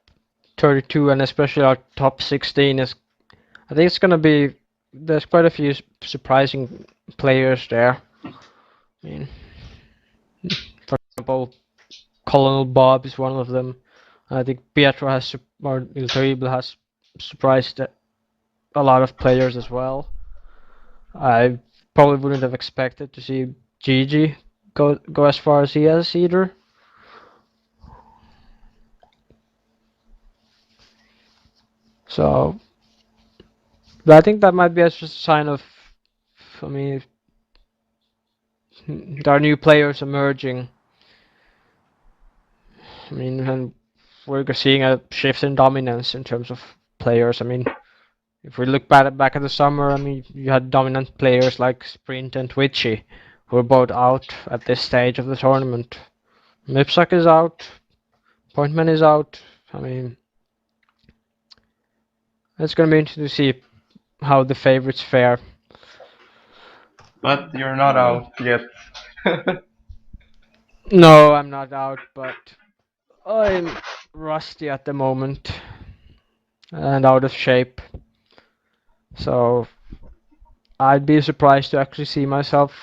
32 and especially our top 16 is, I think it's gonna be, there's quite a few surprising players there. I mean, for example, Colonel Bob is one of them. I think Pietro has, or Xo3rh has surprised a lot of players as well. I probably wouldn't have expected to see Gigi go as far as he has either. So, but I think that might be just a sign of, I mean, there are new players emerging. I mean, and we're seeing a shift in dominance in terms of players. I mean, if we look back at the summer, I mean, you had dominant players like Sprint and Twitchy, who are both out at this stage of the tournament. Mipsak is out, Pointman is out. I mean, it's going to be interesting to see how the favorites fare. But you're not out yet. No, I'm not out, but I'm rusty at the moment and out of shape. So I'd be surprised to actually see myself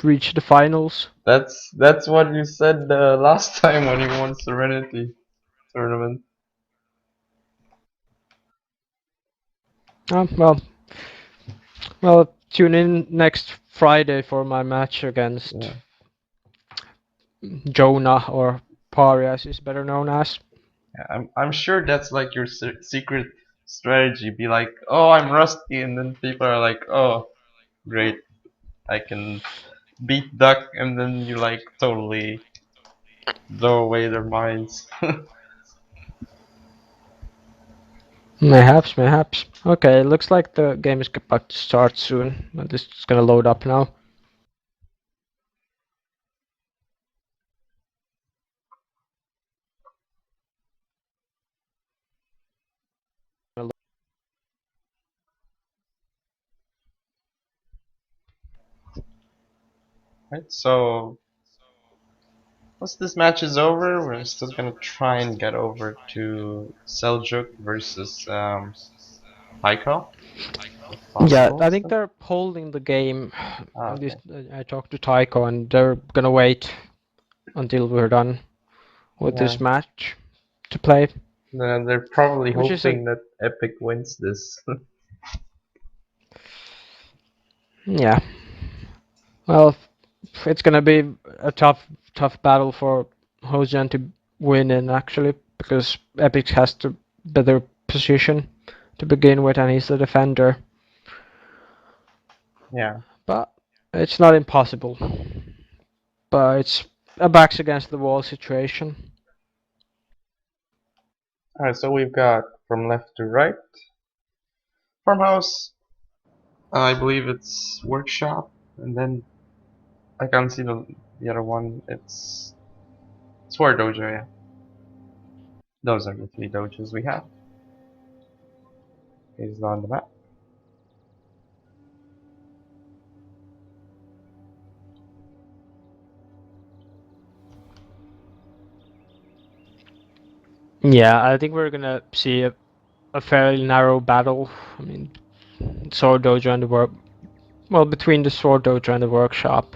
reach the finals. That's what you said last time when you won Serenity tournament. Well, tune in next Friday for my match against Yeah. Jonah, or Pari as he's better known as. I'm sure that's like your secret strategy. Be like, oh, I'm rusty, and then people are like, oh, great, I can beat Duck, and then you like totally blow away their minds. Mayhaps. Okay, looks like the game is about to start soon. This is gonna load up now. Right, so once this match is over, we're still gonna try and get over to Seljuk versus Taiko, if Yeah, possible. I think So, they're holding the game. At okay. least I talked to Taiko, and they're gonna wait until we're done with Yeah. this match to play, Then they're probably which isn't. hoping that Epic wins this. Yeah. Well, it's gonna be a tough battle for Hojan to win in actually, because Epic has the better position to begin with, and he's the defender. Yeah. But it's not impossible. But it's a backs against the wall situation. Alright, so we've got from left to right. Farmhouse, I believe it's Workshop, and then I can't see the other one. It's Sword Dojo, yeah. Those are the three dojos we have. Is on the map. Yeah, I think we're gonna see a fairly narrow battle. I mean, Sword Dojo and the work. Well, between the Sword Dojo and the workshop.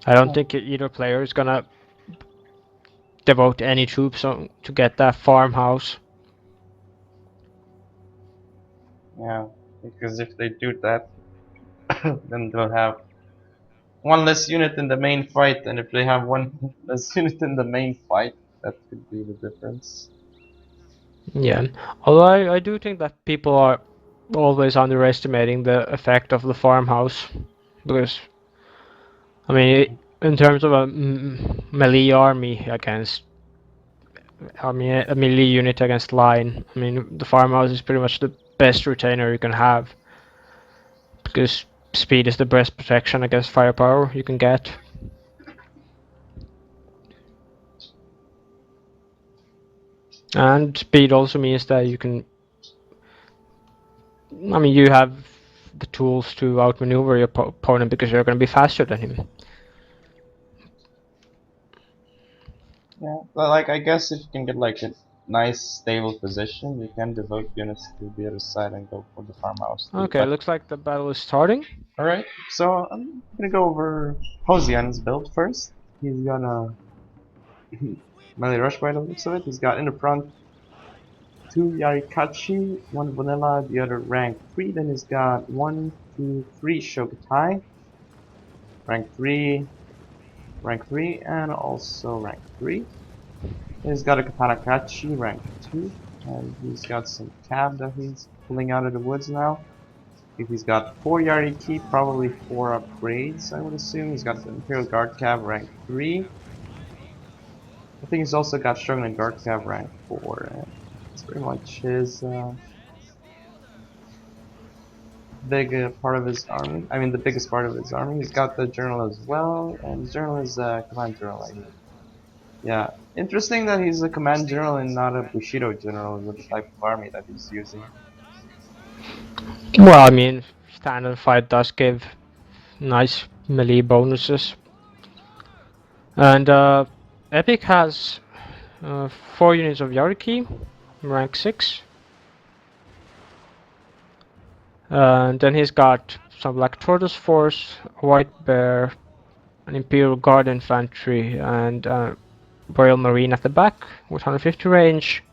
I don't think either player is gonna devote any troops to get that farmhouse. Yeah, because if they do that, then they'll have one less unit in the main fight, and if they have one less unit in the main fight, that could be the difference. Yeah, although I do think that people are always underestimating the effect of the farmhouse, because I mean, in terms of a melee army against, I mean, a melee unit against line, I mean, the farmhouse is pretty much the best retainer you can have, because speed is the best protection against firepower you can get. And speed also means that you can, I mean, you have the tools to outmaneuver your opponent because you're going to be faster than him. Yeah, well, like I guess if you can get like a nice stable position, you can devote units to the other side and go for the farmhouse too. Okay, But looks like the battle is starting. all right, so I'm gonna go over Hosian's build first. He's gonna melee rush by the looks of it. He's got in the front two Yarikachi, one vanilla, the other rank 3. Then he's got 1, 2, 3 Shogatai, rank 3, rank 3, and also rank 3. Then he's got a Katanakachi, rank 2, and he's got some cab that he's pulling out of the woods now. I think he's got 4 Yariki, probably 4 upgrades, I would assume. He's got the Imperial Guard Cab, rank 3. I think he's also got Shogun Guard Cab, rank 4. And that's pretty much his big part of his army. I mean, the biggest part of his army. He's got the journal as well, and his journal is command journal, I mean. Yeah, interesting that he's a command general and not a Bushido general with the type of army that he's using. Well, I mean, standard fight does give nice melee bonuses. And Epic has 4 units of Yariki, rank 6. And then he's got some Black Tortoise Force, a White Bear, an Imperial Guard Infantry, and Royal Marine at the back with 150 range,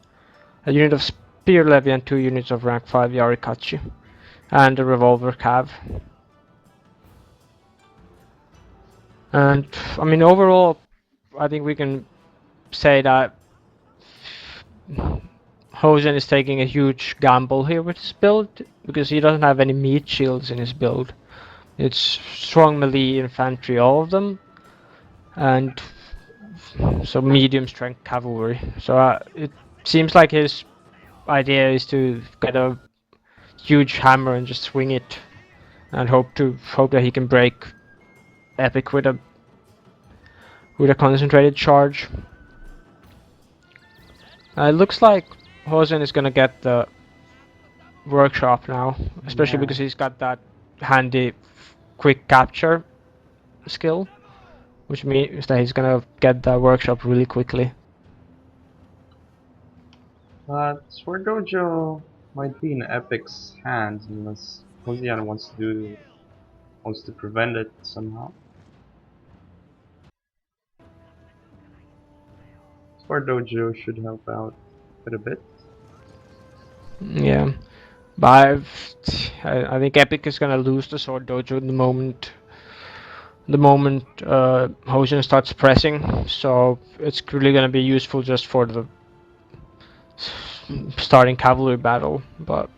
a unit of Spear Levy, and 2 units of rank 5 Yarikachi, and a Revolver Cav. And I mean, overall, I think we can say that Hosen is taking a huge gamble here with his build because he doesn't have any meat shields in his build. It's strong melee infantry, all of them, and so medium strength cavalry. So it seems like his idea is to get a huge hammer and just swing it, and hope that he can break Epic with a concentrated charge. It looks like Hosen is gonna get the workshop now, especially because he's got that handy quick capture skill, which means that he's gonna get the workshop really quickly. Sword Dojo might be in Epic's hands unless Hosian wants to prevent it somehow. Sword Dojo should help out quite a bit. Yeah, but I think Epic is gonna lose the Sword Dojo the moment Hosen starts pressing. So it's really gonna be useful just for the starting cavalry battle. But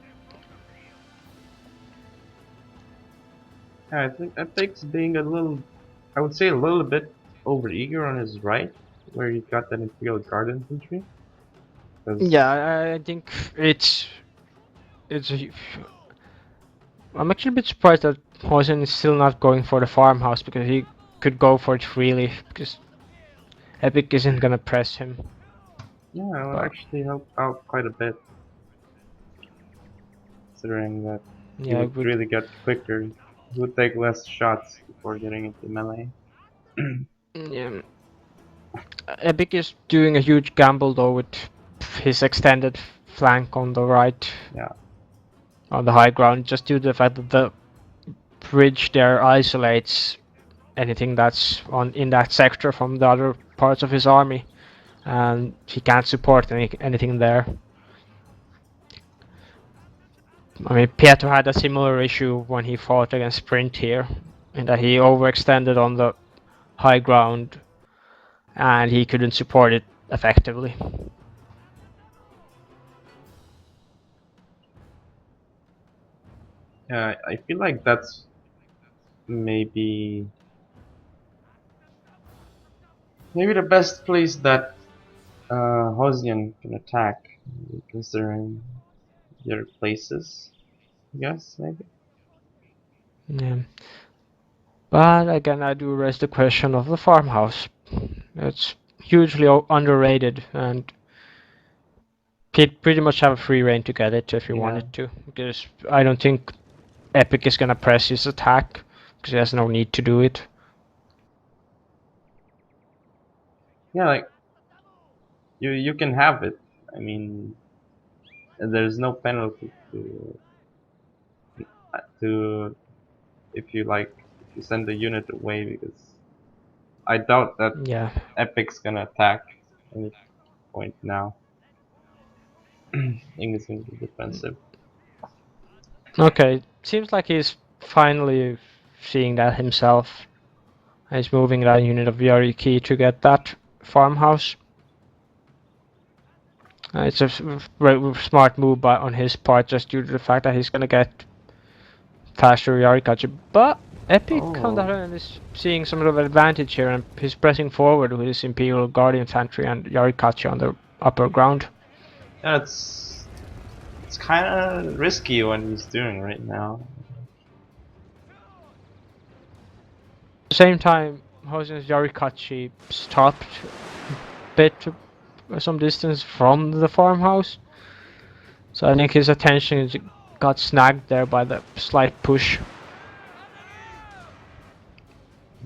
Yeah, I think Epic's being a little, I would say a little bit overeager on his right, where he's got that Imperial Guard infantry. yeah, I think it's I'm actually a bit surprised that Hosen is still not going for the farmhouse because he could go for it freely because Epic isn't gonna press him. Yeah, it would But actually help out quite a bit, considering that he yeah, would really get quicker. He would take less shots before getting into melee. yeah. Epic is doing a huge gamble though with his extended flank on the right. Yeah. On the high ground, just due to the fact that the bridge there isolates anything that's in that sector from the other parts of his army, and he can't support anything there. I mean, Pietro had a similar issue when he fought against Sprint here, in that he overextended on the high ground, and he couldn't support it effectively. Yeah, I feel like that's maybe the best place that Hosian can attack, considering the other places. I guess maybe. Yeah. But again, I do raise the question of the farmhouse. It's hugely underrated, and pretty much have a free reign to get it if you wanted to. Because I don't think Epic is gonna press his attack, because he has no need to do it. Yeah, like you can have it. I mean, there's no penalty to if you if you send the unit away, because I doubt that Yeah. Epic's gonna attack any point now. Ing is gonna be defensive. Okay, seems like he's finally seeing that himself. He's moving that unit of Yariki to get that farmhouse. It's a very smart move on his part, just due to the fact that he's gonna get faster Yarikachi. But Epic, on the Oh, other hand, is seeing some sort of advantage here, and he's pressing forward with his Imperial Guard infantry and Yarikachi on the upper ground. yeah, it's kind of risky what he's doing right now. At the same time, Hosen's Yarikachi stopped a bit some distance from the farmhouse. So I think his attention got snagged there by the slight push.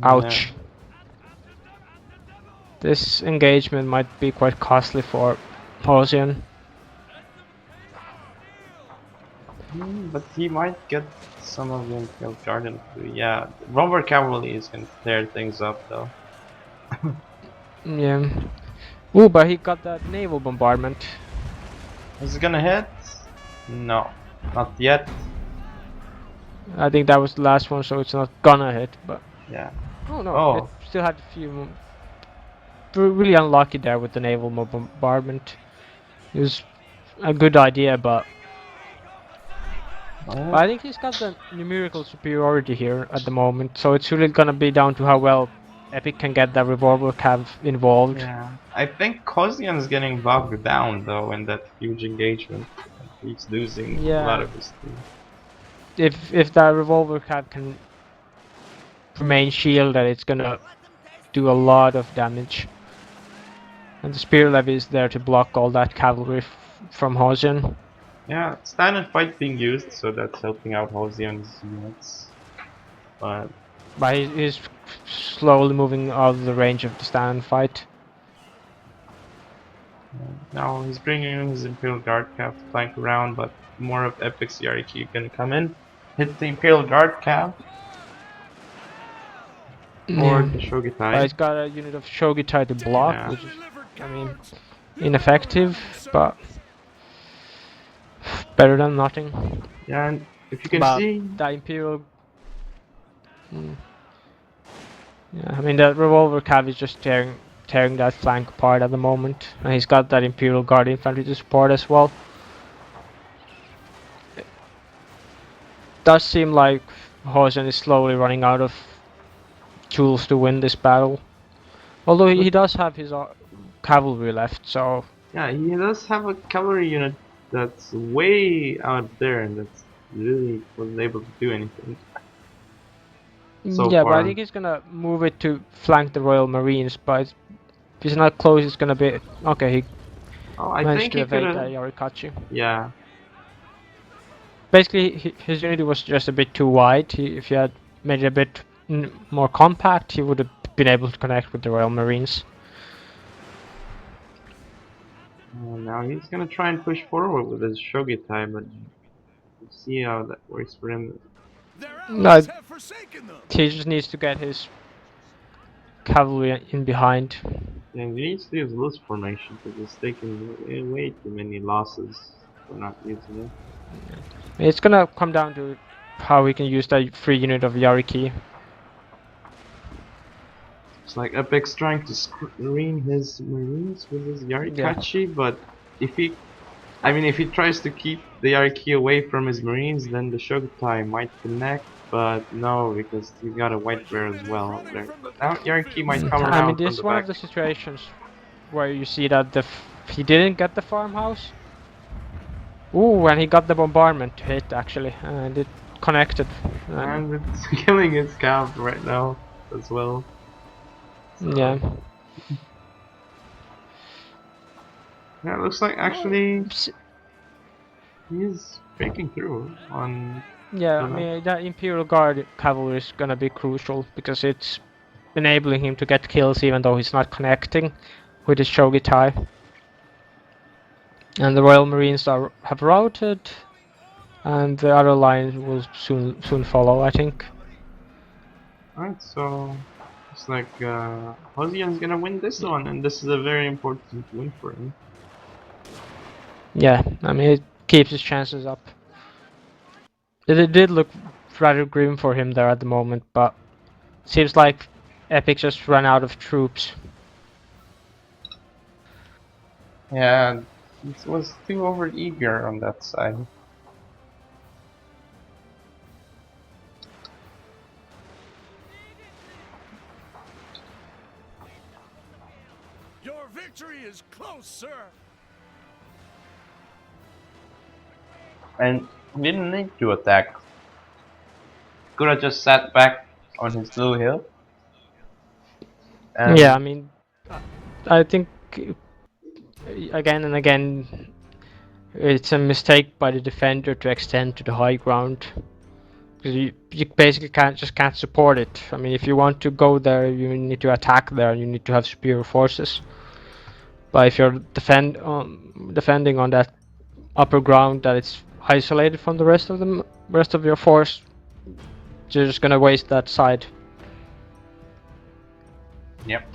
Ouch. This engagement might be quite costly for Hosian. But he might get some of the Imperial Guardian too. Yeah, Rover Cavalry is gonna tear things up though. Yeah. Ooh, but he got that naval bombardment. Is it gonna hit? No, not yet. I think that was the last one, so it's not gonna hit, but... Yeah. Oh no, Oh. it still had a few... Really unlucky there with the naval bombardment. It was a good idea, but Oh. I think he's got the numerical superiority here at the moment, so it's really gonna be down to how well Epic can get that revolver cav involved. Yeah. I think Kozian's getting bogged down though in that huge engagement. He's losing a lot of his team. If that revolver cav can remain shielded, it's gonna do a lot of damage. And the spear levy is there to block all that cavalry from Hosian. Yeah, stand and fight being used, so that's helping out Hosian's units. But he's slowly moving out of the range of the stand and fight. now he's bringing in his Imperial Guard Cav to flank around, but more of Epic's Yariki gonna come in, hit the Imperial Guard Cav, or the Shogitai. He's got a unit of Shogitai to block, Yeah. which is, I mean, ineffective, but better than nothing. Yeah, and if you can But see, the Imperial... Yeah, I mean, the revolver cav is just tearing that flank apart at the moment, and he's got that Imperial Guard infantry to support as well. It does seem like Hosen is slowly running out of tools to win this battle. Although he does have his cavalry left, so... yeah, he does have a cavalry unit that's way out there and that's really wasn't able to do anything. So yeah, far. but I think he's gonna move it to flank the Royal Marines, but if he's not close, it's gonna be... Okay, he Oh, I managed think to he evade could've... Yarikachi. Yeah. Basically, his unity was just a bit too wide. If he had made it a bit more compact, he would have been able to connect with the Royal Marines. Now he's gonna try and push forward with his Shogitai, but we'll see how that works for him. Their No, allies have forsaken them. he just needs to get his cavalry in behind. Yeah, he needs to use loose formation because he's taking way too many losses for not using it. It's gonna come down to how we can use that free unit of Yariki. It's like Epic's trying to screen his Marines with his Yarikachi, but if he tries to keep the Yariki away from his Marines, then the Shogitai might connect, but no, because he's got a white bear as well there. Now Yariki might come around I mean, from this is the one back. of the situations where you see that he didn't get the farmhouse. Ooh, and he got the bombardment hit actually, and it connected. And it's killing his cav right now as well. So, Yeah. yeah, it looks like actually S- he's breaking through on... Yeah, I mean, that Imperial Guard cavalry is gonna be crucial because it's enabling him to get kills even though he's not connecting with his Shogitai. And the Royal Marines have routed, and the other line will soon follow, I think. Alright, so it's like Hosian's gonna win this one, and this is a very important win for him. Yeah, I mean, it keeps his chances up. It did look rather grim for him there at the moment, but seems like Epic just ran out of troops. Yeah, it was too over eager on that side. Your victory is close, sir. And he didn't need to attack. Could have just sat back on his little hill. Yeah, I And mean, I think again and again it's a mistake by the defender to extend to the high ground. Because you basically can't support it. I mean, if you want to go there, you need to attack there. You need to have superior forces. But if you're defending on that upper ground that it's isolated from the rest of your force, you're just gonna waste that side. yep.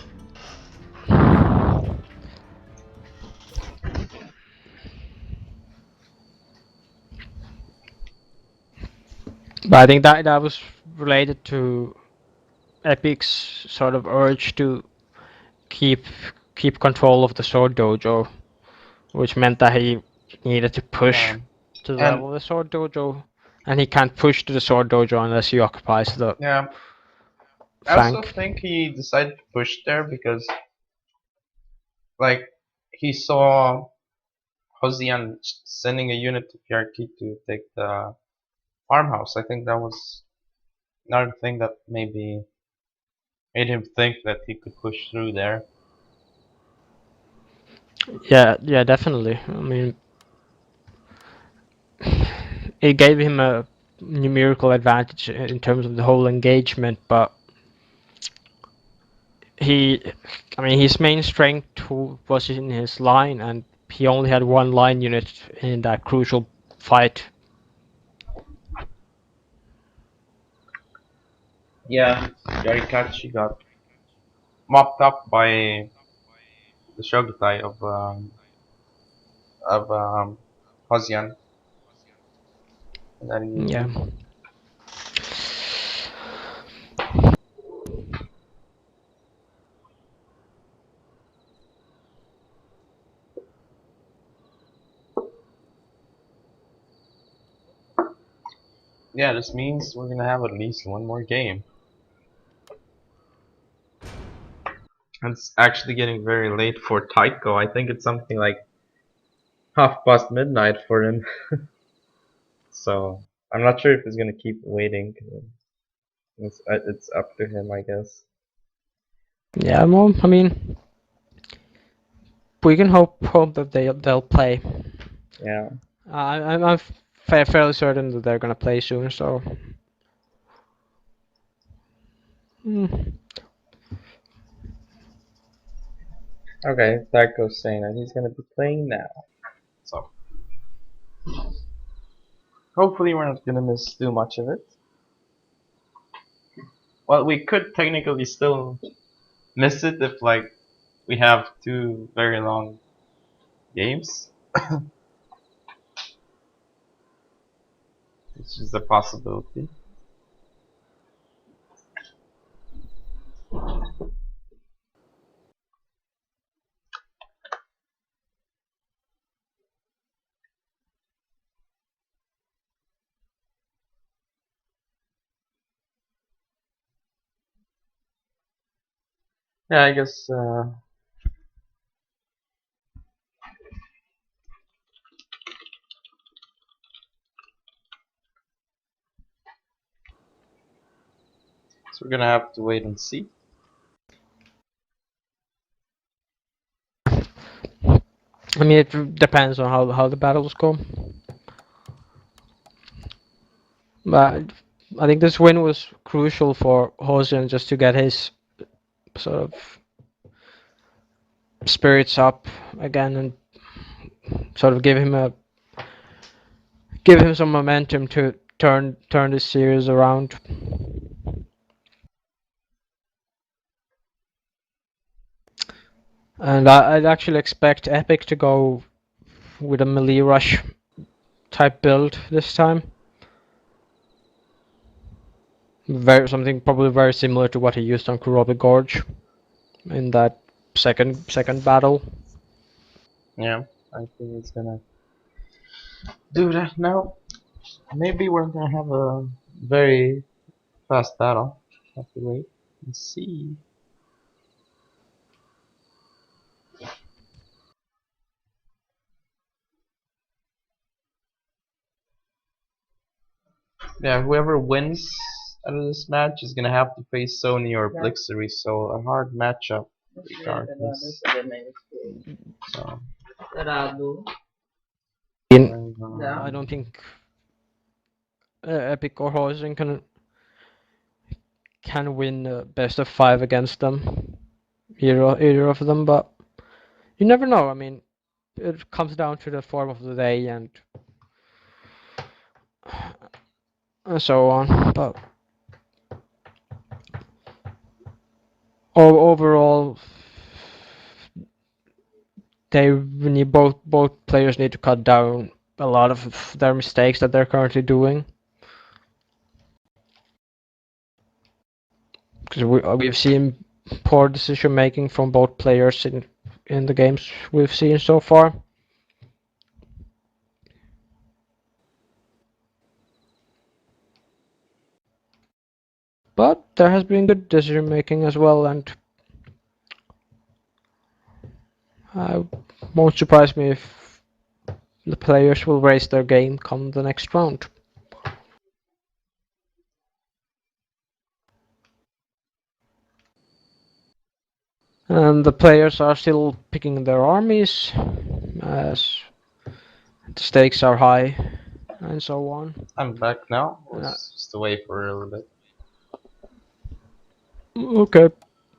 But I think that was related to Epic's sort of urge to keep keep control of the sword dojo, which meant that he needed to push to the And level of the sword dojo, and he can't push to the sword dojo unless he occupies the yeah, I also flank. think he decided to push there because like he saw Hosian sending a unit to PRT to take the farmhouse. I think that was another thing that maybe made him think that he could push through there. Yeah, definitely. I mean, it gave him a numerical advantage in terms of the whole engagement, but he, I mean, his main strength was in his line, and he only had one line unit in that crucial fight. Yeah, Yarikachi got mopped up by the Shogutai of Hosian. And Yeah. then yeah, this means we're gonna have at least one more game. It's actually getting very late for Taiko. I think it's something like midnight for him. So I'm not sure if he's gonna keep waiting. It's up to him, I guess. Yeah, well, I mean, we can hope that they'll play. Yeah. I'm fairly certain that they're gonna play soon. So, mm, Okay, Taiko's saying that he's gonna be playing now. So hopefully we're not gonna miss too much of it. Well, we could technically still miss it if like we have two very long games, which is a possibility. Yeah, I guess. So we're gonna have to wait and see. I mean, it depends on how the battles go. But I think this win was crucial for Hosen just to get his sort of spirits up again and sort of give him some momentum to turn this series around. And I'd actually expect Epic to go with a melee rush type build this time. Something probably very similar to what he used on Kurobe Gorge in that second battle. Yeah, I think it's gonna do that now. Maybe we're gonna have a very fast battle. Have to wait and see. Yeah, whoever wins out of this match is gonna have to face Sony or Xo3rh, so a hard matchup regardless. So, I don't think Epic or Horizon can win best of 5 against them, either of them. But you never know. I mean, it comes down to the form of the day and so on. But overall, both players need to cut down a lot of their mistakes that they're currently doing. Because we've seen poor decision making from both players in the games we've seen so far. But there has been good decision making as well, and it won't surprise me if the players will raise their game come the next round. And the players are still picking their armies as the stakes are high and so on. I'm back now. Was just away for a little bit. Okay.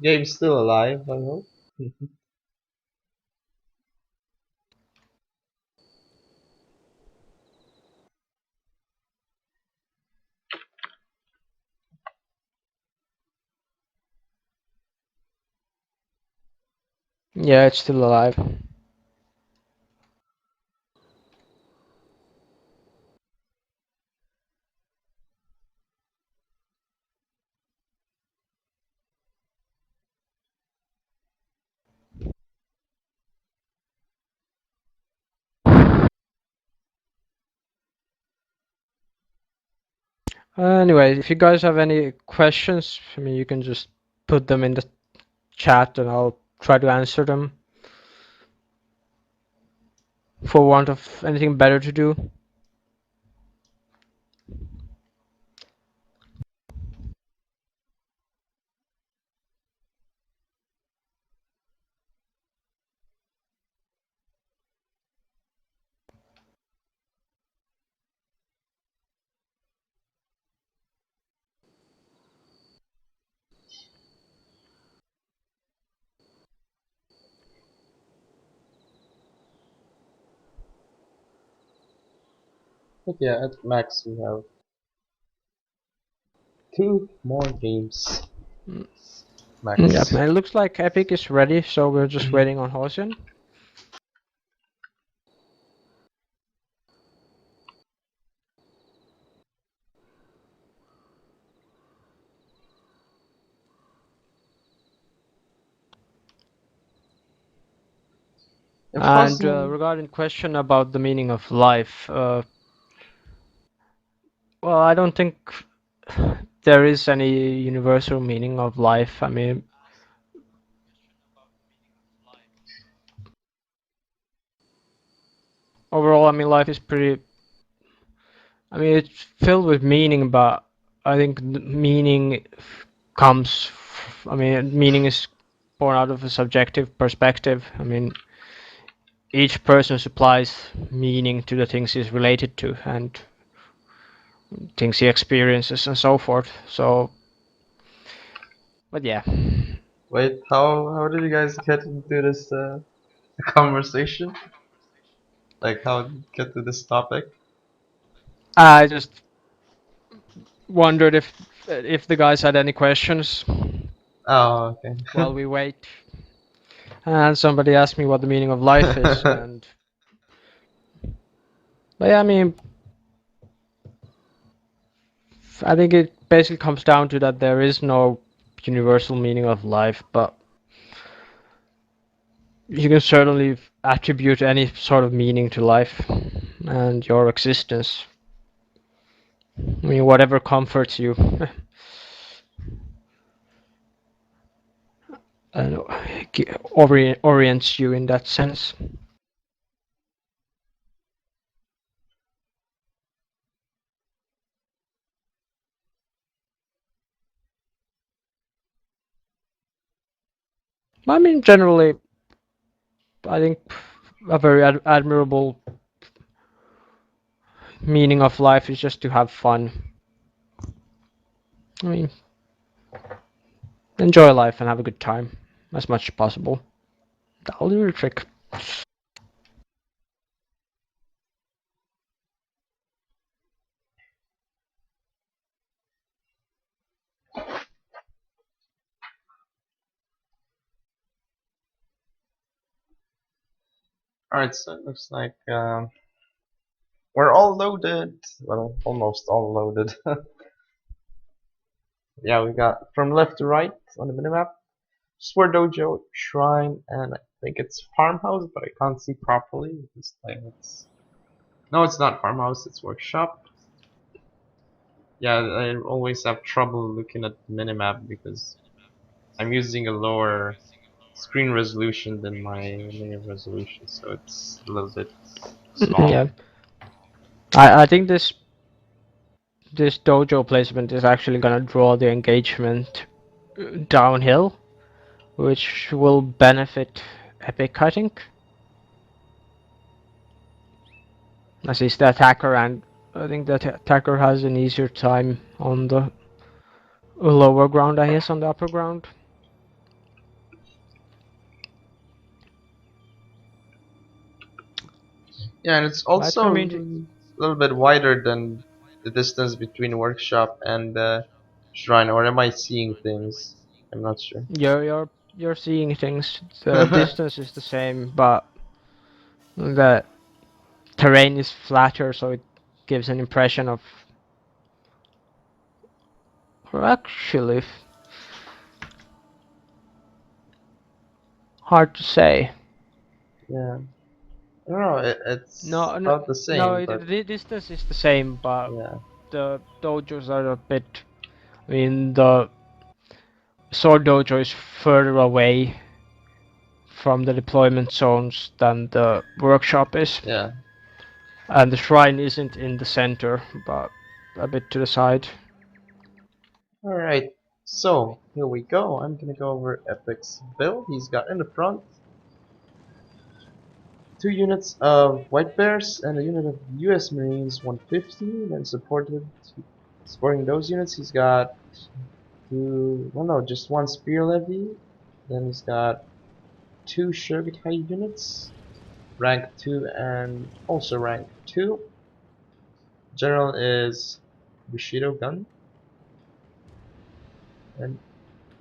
Game's still alive, I hope. Yeah, it's still alive. Anyway, if you guys have any questions, I mean, you can just put them in the chat and I'll try to answer them for want of anything better to do. But yeah, at max we have 2 more games. Max. Yeah, and it looks like Epic is ready, so we're just waiting on Hosian. And regarding question about the meaning of life, well, I don't think there is any universal meaning of life. I mean, overall, I mean, life is pretty. I mean, it's filled with meaning, but I think the meaning comes. I mean, meaning is born out of a subjective perspective. I mean, each person supplies meaning to the things he's related to and things he experiences and so forth. So, but yeah. Wait, how did you guys get into this conversation? Like how did you get to this topic? I just wondered if the guys had any questions Oh, okay. while we wait. And somebody asked me what the meaning of life is, and but yeah, I mean, I think it basically comes down to that there is no universal meaning of life, but you can certainly attribute any sort of meaning to life and your existence. I mean, whatever comforts you and orients you in that sense. I mean, generally, I think a very admirable meaning of life is just to have fun. I mean, enjoy life and have a good time as much as possible. That'll do the trick. Alright, so it looks like we're all loaded. Well, almost all loaded. Yeah, we got from left to right on the minimap. Xo3rh Dojo, Shrine, and I think it's Farmhouse, but I can't see properly. This time it's no, it's not Farmhouse. It's Workshop. Yeah, I always have trouble looking at the minimap because I'm using a lower screen resolution than my mini resolution, so it's a little bit Yeah, small. I think this dojo placement is actually gonna draw the engagement downhill, which will benefit Epic, I think. As is the attacker, and I think the attacker has an easier time on the lower ground, I guess, on the upper ground. Yeah, and it's But also I a mean, little bit wider than the distance between Workshop and Shrine, or am I seeing things? I'm not sure. you're seeing things. The distance is the same, but the terrain is flatter, so it gives an impression of. Or actually, hard to say. Yeah, I don't know. It's No, no, about the no. same, but The distance is the same, but yeah, the dojos are a bit. I mean, the sword dojo is further away from the deployment zones than the workshop is, yeah. and the shrine isn't in the center, but a bit to the side. All right. So here we go. I'm gonna go over Epic's build. He's got in the front 2 units of White Bears and a unit of U.S. Marines 150. Then supporting those units, he's got two. Well, no, just one Spear Levy. Then he's got two Sugartai units, rank 2 and also rank 2. General is Bushido Gun, and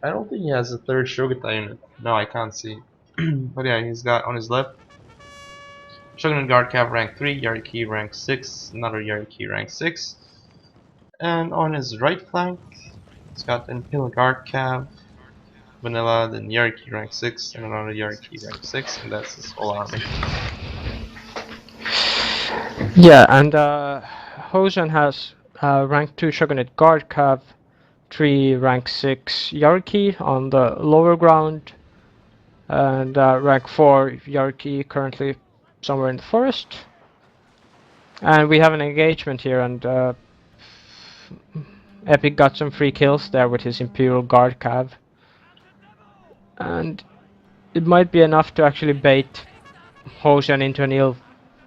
I don't think he has a third Shogatai unit. No, I can't see. But yeah, he's got on his left Shogun Guard Cav rank 3, Yariki rank 6, another Yariki rank 6. And on his right flank, he's got Imperial Guard Cav, Vanilla, then Yariki rank 6, and another Yariki rank 6, and that's his whole army. Yeah, and Hosen has rank 2 Shogunate Guard Cav, 3 rank 6 Yarki on the lower ground, and rank 4 Yarki currently somewhere in the forest. And we have an engagement here, and Epic got some free kills there with his Imperial Guard Cav. And it might be enough to actually bait Hosen into an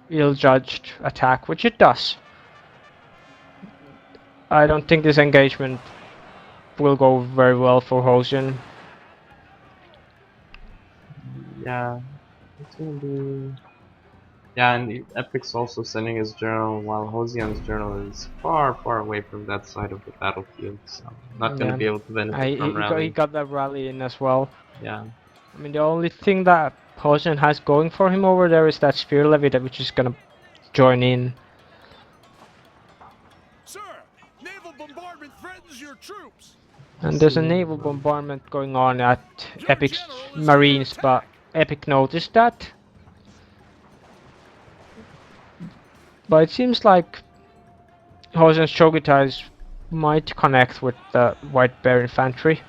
ill-judged attack, which it does. I don't think this engagement will go very well for Hosen. Yeah, it's gonna be Yeah, and Epic's also sending his journal, while Hosian's journal is far, far away from that side of the battlefield, so not gonna Yeah. be able to benefit from He rally. got that rally in as well. Yeah. I mean, the only thing that Posen has going for him over there is that spear levy that which is gonna join in. Sir, naval bombardment threatens your troops. And there's a naval bombardment going on at Your Epic's general is under Marines, but attack. Epic noticed that. But it seems like Hosen's Chogitais might connect with the White Bear infantry.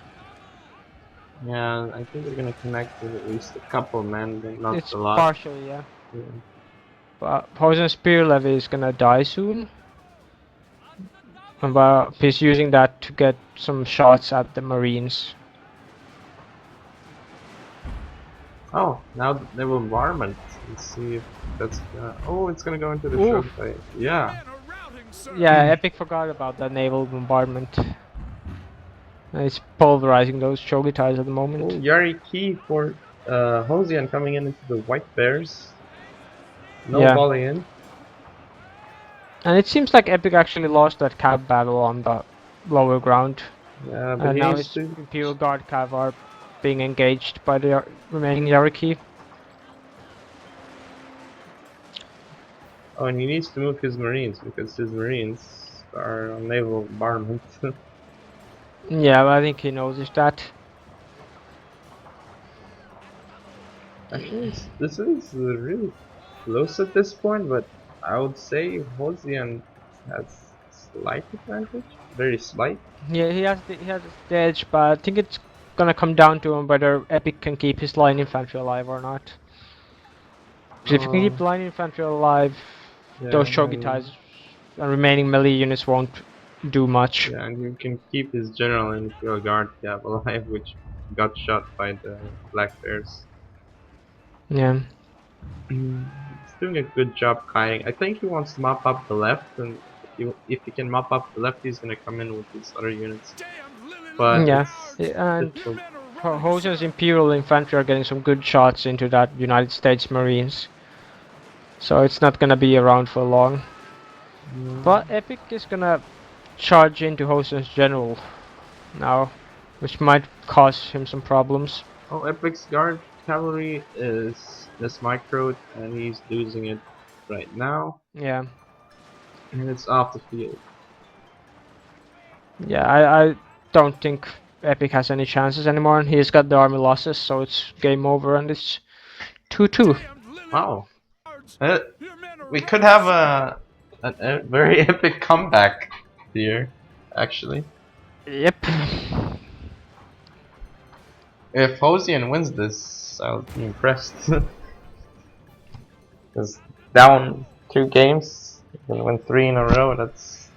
Yeah, I think they're gonna connect with at least a couple men, but not It's a lot. partially, yeah. Yeah. But Hosen's spear levy is gonna die soon. But he's using that to get some shots at the Marines. Oh, now the bombardment. Let's see if that's gonna. Oh, it's gonna go into the Oof. Shogun. Yeah. Men are routing, sir. Yeah, Epic forgot about that naval bombardment. And it's pulverizing those Chogitais at the Oh, moment. Yari Key for Hosian coming in into the White Bears. No Yeah. volley in. And it seems like Epic actually lost that cab battle on the lower ground. Yeah, but And he now needs his to. Imperial Guard cav are being engaged by the remaining Yariki. Oh, and he needs to move his Marines because his Marines are on naval bombardment. Yeah, I think he noticed that. Actually, this is really close at this point, but I would say Hosian has slight advantage. Very slight. Yeah, he has the edge, but I think it's gonna come down to him whether Epic can keep his line infantry alive or not. 'Cause if he can keep Oh, the line infantry alive, yeah, those and Chogitais and remaining melee units won't do much. yeah, and you can keep his general and Imperial Guard cav alive, which got shot by the Black Bears. Yeah. He's doing a good job kiting. I think he wants to mop up the left, and if he can mop up the left, he's gonna come in with his other units. Damn lily But livered Yeah. it's guards. And Your difficult. men are running, Hosen's sir. Imperial infantry are getting some good shots into that United States Marines. So it's not gonna be around for long. But Epic is gonna charge into Hosen's general now, which might cause him some problems. Oh, Epic's Guard cavalry is microed, and he's losing it right now, Yeah. and it's off the field. Yeah, I don't think Epic has any chances anymore, and he's got the army losses, so it's game over, and it's 2-2. Damned lily Wow, guards. Uh, Your men are we running, could have sir. a very epic comeback here, actually. Yep. If Hosian wins this, I'll be impressed. Because down 2 games, and win 3 in a row, that's...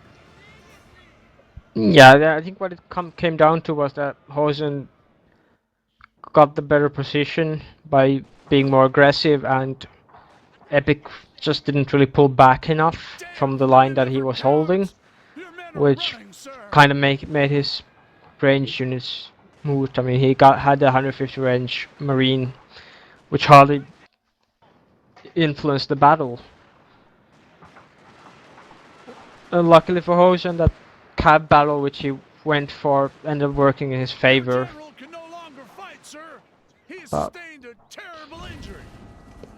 Yeah, I think what it came down to was that Hosen got the better position by being more aggressive, and Epic just didn't really pull back enough from the Damn line lily that he livered was holding, guards. Your men are which running, sir. kind of made his range units moot. I mean, he had a 150 range Marine, which hardly influenced the battle. And luckily for Hosen, that cab battle which he went for ended up working in his Your favor. general can no longer fight, sir. He has But sustained a terrible injury.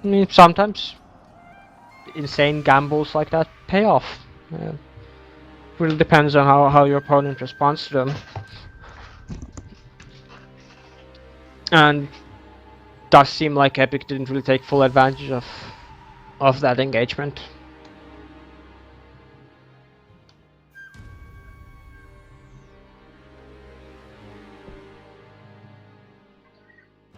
I mean, sometimes insane gambles like that pay off. Really depends on how your opponent responds to them. And does seem like Epic didn't really take full advantage of that engagement.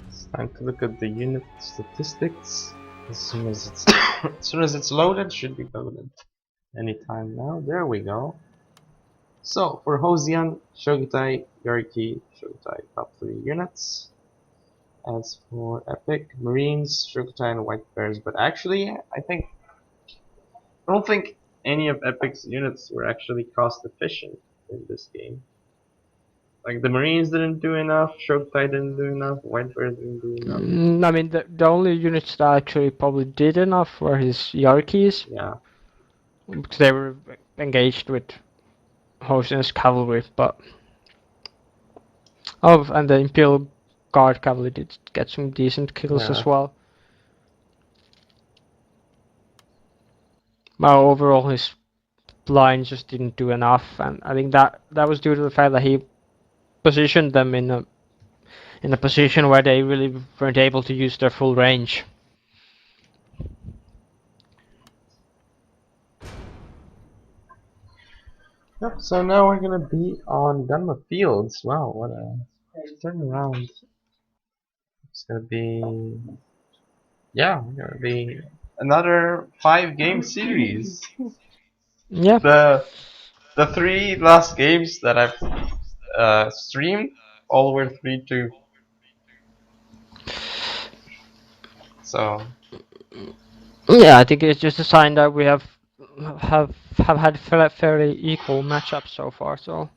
It's time to look at the unit statistics. As soon as it's as soon as it's loaded, should be loaded anytime now. There we go. So for Hosian, Shogutai, Yoriki, Shogutai top 3 units. As for Epic, Marines, Shogutai, and White Bears. But actually, I don't think any of Epic's units were actually cost efficient in this game. Like the Marines didn't do enough, Shoktai didn't do enough, Whitebeard didn't do enough. I mean, the only units that actually probably did enough were his Yarkeys, Yeah. because they were engaged with Hosen's cavalry, but and the Imperial Guard cavalry did get some decent kills Yeah. as well. But overall, his line just didn't do enough, and I think that was due to the fact that he positioned them in a position where they really weren't able to use their full range. Yep, so now we're gonna be on Gunma Fields. Wow, what a turnaround. It's gonna be, yeah, gonna be another 5-game series. Yeah. The 3 last games that I've streamed all were 3-2. So Yeah, I think it's just a sign that we have had fairly equal matchups so far. So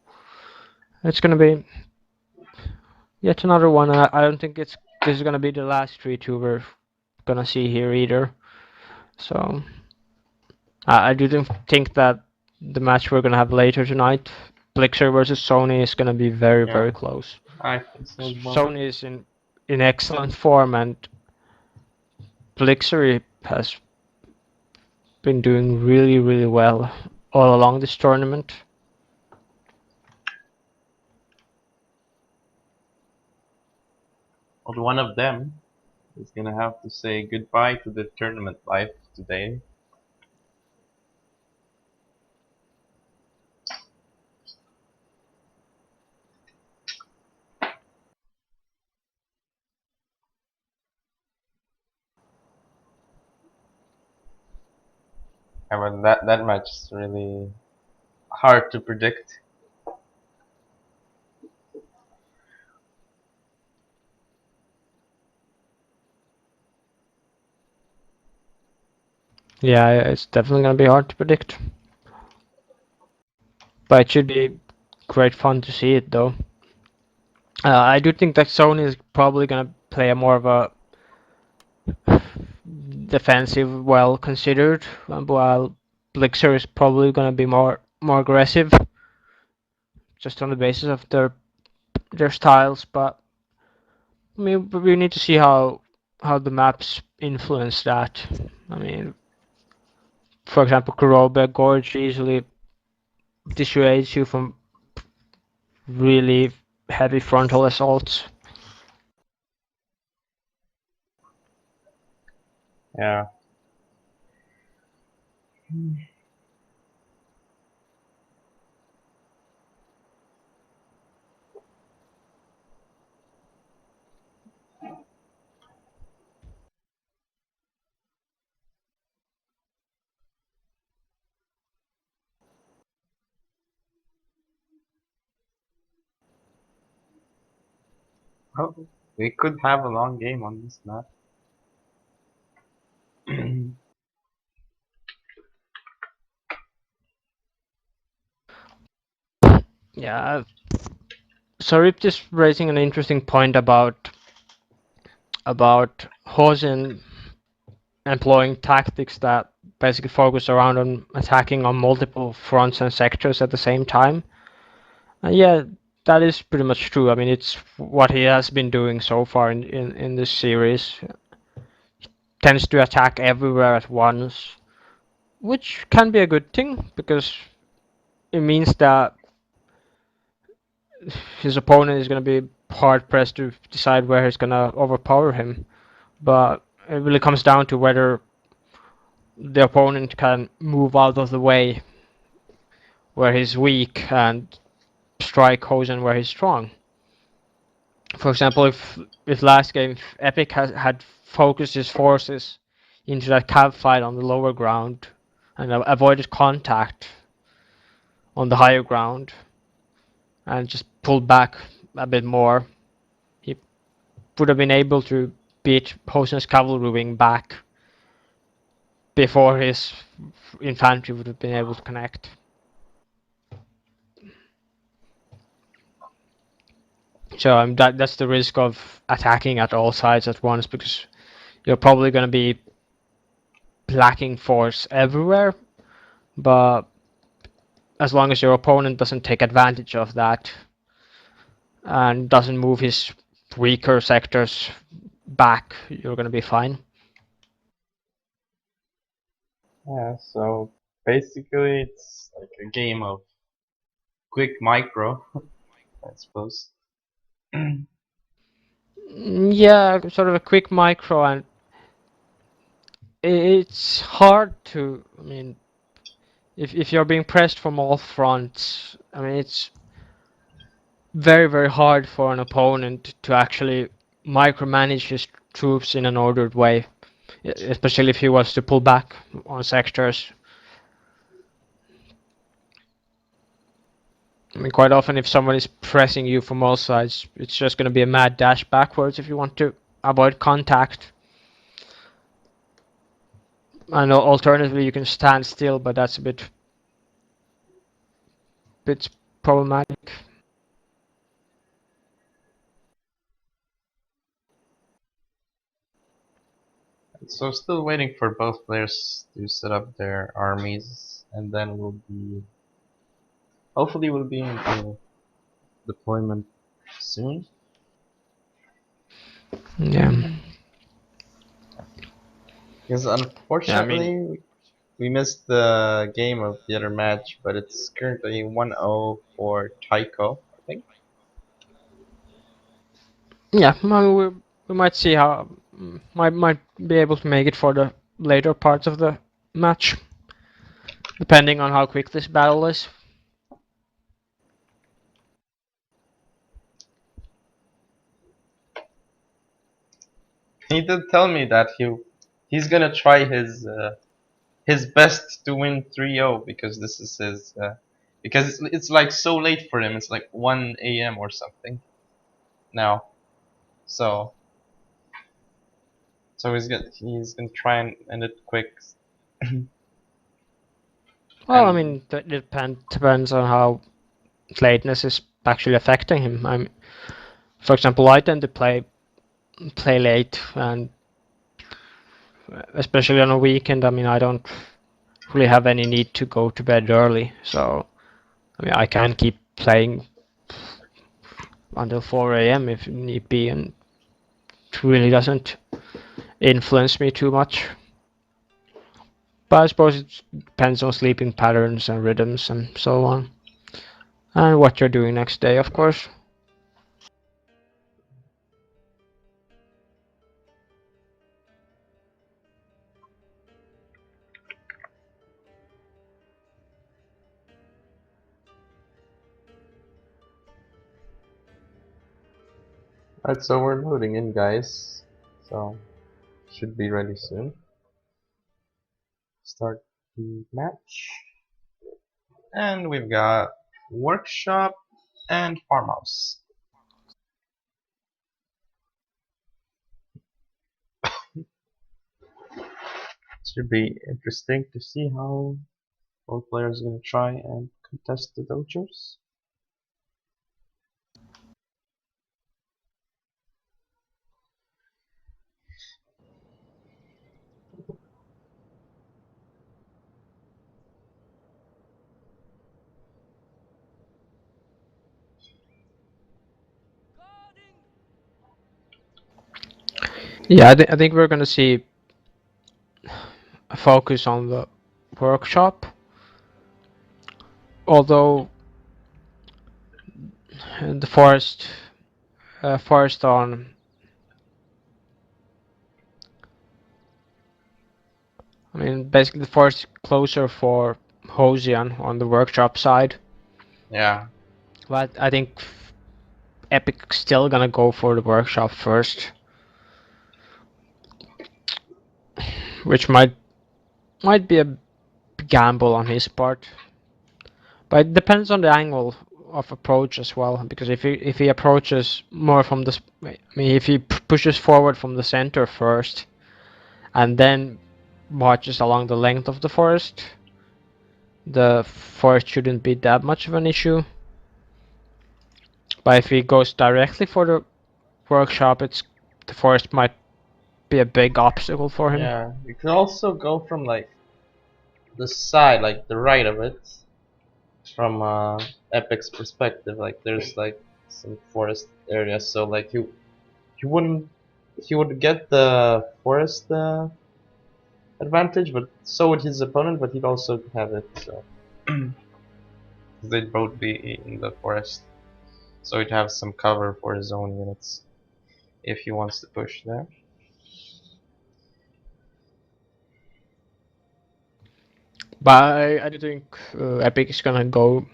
it's gonna be yet another one. I don't think this is gonna be the last 3-2 we're gonna see here either. So I do think that the match we're gonna have later tonight, Blixer versus Sony, is gonna be yeah, very close. I think so as well. Sony is in excellent form, and Blixer has been doing really well all along this tournament. Well, one of them is gonna have to say goodbye to the tournament life today. I mean, that match is really hard to predict. Yeah, it's definitely gonna be hard to predict. But it should be great fun to see it though. I do think that Sony is probably gonna play a more of a defensive, well considered, while Blixer is probably gonna be more aggressive, just on the basis of their styles. But I mean, we need to see how the maps influence that. I mean, for example, Kurobe Gorge easily dissuades you from really heavy frontal assaults. Yeah. Oh, we could have a long game on this map. Yeah, Xo3rh is raising an interesting point about Hosen employing tactics that basically focus around on attacking on multiple fronts and sectors at the same time. And yeah, that is pretty much true. I mean, it's what he has been doing so far in this series. Tends to attack everywhere at once, which can be a good thing because it means that his opponent is going to be hard pressed to decide where he's going to overpower him. But it really comes down to whether the opponent can move out of the way where he's weak and strike Hosen where he's strong. For example, if last game Epic had focused his forces into that cav fight on the lower ground and avoided contact on the higher ground and just pulled back a bit more, he would have been able to beat Hosen's cavalry wing back before his infantry would have been able to connect. So that's the risk of attacking at all sides at once, because you're probably going to be lacking force everywhere, but as long as your opponent doesn't take advantage of that and doesn't move his weaker sectors back, you're going to be fine. Yeah, so basically it's like a game of quick micro, I suppose. Yeah, sort of a quick micro, and it's hard to, I mean, if you're being pressed from all fronts, I mean, it's very hard for an opponent to actually micromanage his troops in an ordered way, especially if he was to pull back on sectors. I mean, quite often if someone is pressing you from all sides, it's just going to be a mad dash backwards if you want to avoid contact. And alternatively, you can stand still, but that's a bit problematic. So still waiting for both players to set up their armies, and then hopefully we'll be in deployment soon. Yeah. Because Yeah, I mean, unfortunately we missed the game of the other match, but it's currently 1-0 for Taiko, I think. yeah, well, we might see how might be able to make it for the later parts of the match, depending on how quick this battle is. He did tell me that he's gonna try his best to win 3-0 because this is his because it's like so late for him. It's like 1 a.m. or something now. So he's gonna try and end it quick. Well, I And mean, that depends on how lateness is actually affecting him. For example, I tend to play late, and especially on a weekend. I mean, I don't really have any need to go to bed early, so I mean, I can keep playing until 4 a.m. if need be, and it really doesn't influence me too much. But I suppose it depends on sleeping patterns and rhythms and so on, and what you're doing next day, of course. alright, so we're loading in, guys. So should be ready soon. Start the match, and we've got workshop and farmhouse. Should be interesting to see how both players are gonna try and contest the dojos. Yeah, I think we're gonna see a focus on the workshop, although the forest on. I mean, basically the forest closer for Hosian on the workshop side. Yeah, But I think Epic's still gonna go for the workshop first, which might be a gamble on his part. But it depends on the angle of approach as well. Because if he approaches more from the, I mean, if he pushes forward from the center first, and then marches along the length of the forest shouldn't be that much of an issue. But if he goes directly for the workshop, the forest might be a big obstacle for him. Yeah, you could also go from like the side, like the right of it, from Epic's perspective. Like there's like some forest area, so like he would get the forest advantage, but so would his opponent, but he'd also have it. So they'd both be in the forest, so he'd have some cover for his own units if he wants to push there. But I do think Epic is gonna go.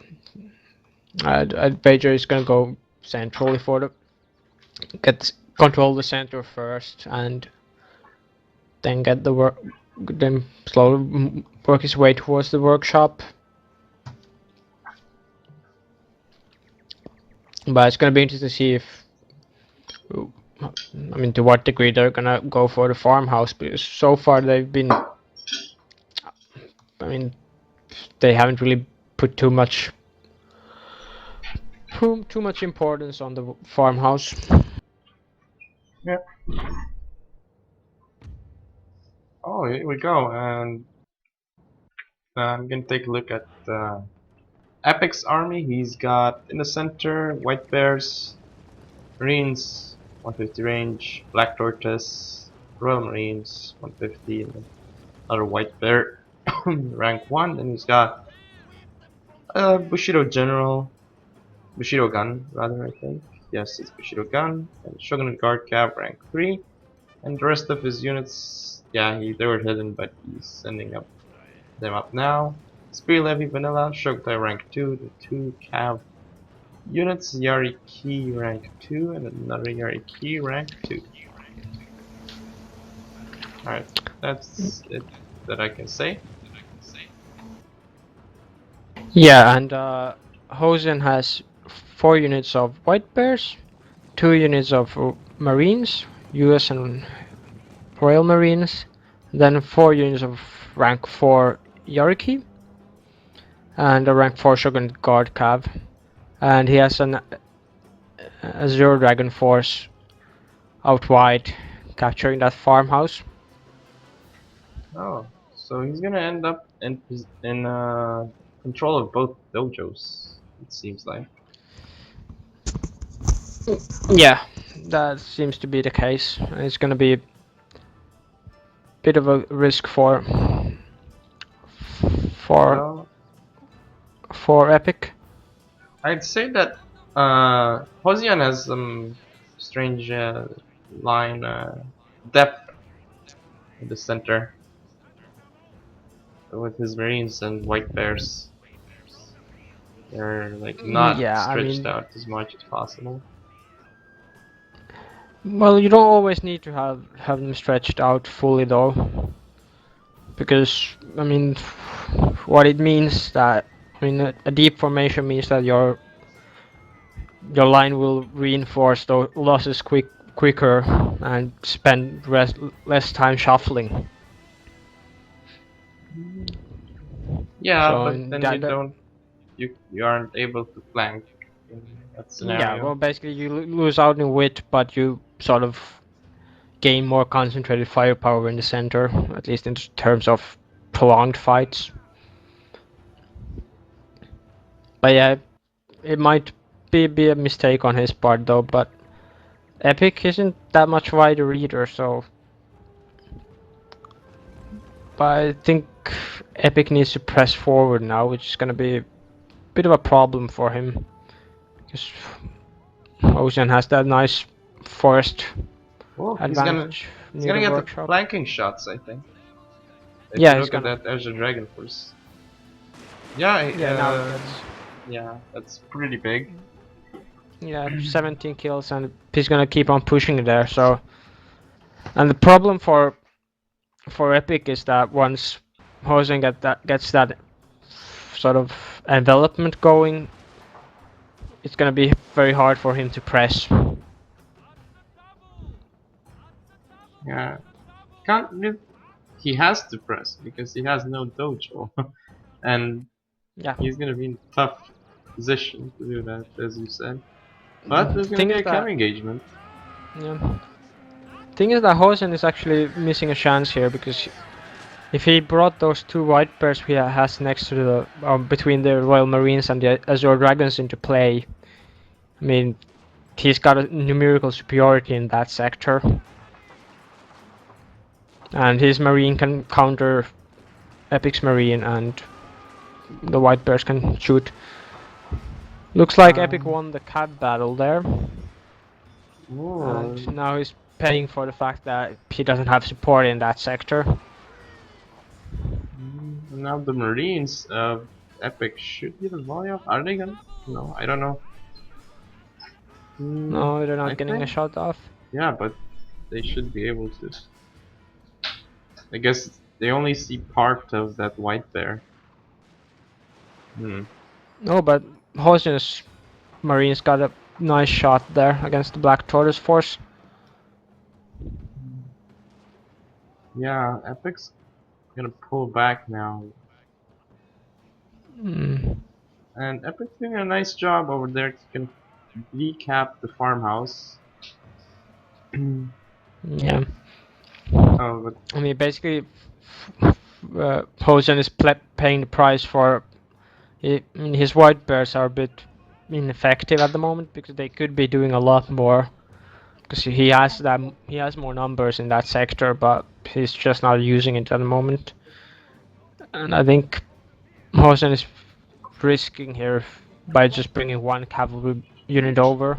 I'd wager is gonna go centrally for the control the center first, and then get the work. Then slowly work his way towards the workshop. But it's gonna be interesting to see if, I mean, to what degree they're gonna go for the farmhouse, because so far they've been, I mean, they haven't really put too much importance on the farmhouse. Yeah. Oh, here we go, and I'm gonna take a look at Epic's army. He's got in the center White Bears, Marines, 150 range, Black Tortoise, Royal Marines, 150, and then another White Bear, rank 1. And he's got Bushido Gun, rather, I think. Yes, it's Bushido Gun, and Shogunate Guard Cav, rank 3. And the rest of his units, yeah, they were hidden, but he's sending them up now. Spear Levy Vanilla, Shogutai rank 2, the 2 Cav units, Yari Key rank 2, and another Yari Key rank 2. Alright, that's it that I can say. Yeah, and Hosen has 4 units of White Bears, 2 units of Marines, US and Royal Marines, then 4 units of rank 4 Yariki, and a rank 4 Shogun Guard Cav, and he has an Azure Dragon Force out wide capturing that farmhouse. Oh, so he's gonna end up in control of both dojos, it seems like. Yeah, that seems to be the case. It's gonna be a bit of a risk Well, for Epic. I'd say that Hosian has some strange line depth in the center with his Marines and White Bears. They're like not Yeah, I stretched mean, out as much as possible. well, you don't always need to have them stretched out fully though, because I mean, what it means that, I mean, a deep formation means that your line will reinforce those losses quicker and spend less time shuffling. Yeah, So but then you aren't able to flank in that yeah, scenario. well, basically you lose out in width, but you sort of gain more concentrated firepower in the center, at least in terms of prolonged fights. But yeah, it might be a mistake on his part though, but Epic isn't that much wider either, so. But I think Epic needs to press forward now, which is gonna be a bit of a problem for him. Because Ocean has that nice forest Oh, advantage he's near gonna the get the workshop. flanking shots, I think. If Yeah, you he's look at gonna. that Azure Dragon Force. Yeah, Yeah, now that's. yeah, that's pretty big. Yeah, 17 kills, and he's gonna keep on pushing there. So, and the problem for Epic is that once Hosen gets that sort of envelopment going, it's gonna be very hard for him to press. Yeah, can't he has to press because he has no dojo, and Yeah. he's gonna be in a tough position to do that, as you said. But there's gonna Thing be is a chem that engagement. yeah. Thing is that Hosen is actually missing a chance here because if he brought those two white bears he has next to the between the Royal Marines and the Azure Dragons into play, I mean, he's got a numerical superiority in that sector, and his Marine can counter Epic's Marine, and the white bears can shoot. Looks like Epic won the cab battle there, and now he's paying for the fact that he doesn't have support in that sector. Now the Marines of Epic should get a volley off. Are they gonna? No, I don't know. No, they're not I getting a think- shot off. Yeah, but they should be able to. I guess they only see part of that white bear. No, but Hosen's Marines got a nice shot there against the Black Tortoise force. Yeah, Epic's gonna pull back now. And Epic's doing a nice job over there to recap the farmhouse. Yeah. Oh, but I mean, basically, Hosen is paying the price for. I mean, his white bears are a bit ineffective at the moment because they could be doing a lot more. Because he has more numbers in that sector, but he's just not using it at the moment. And I think Hosen is risking here by just bringing one cavalry unit over.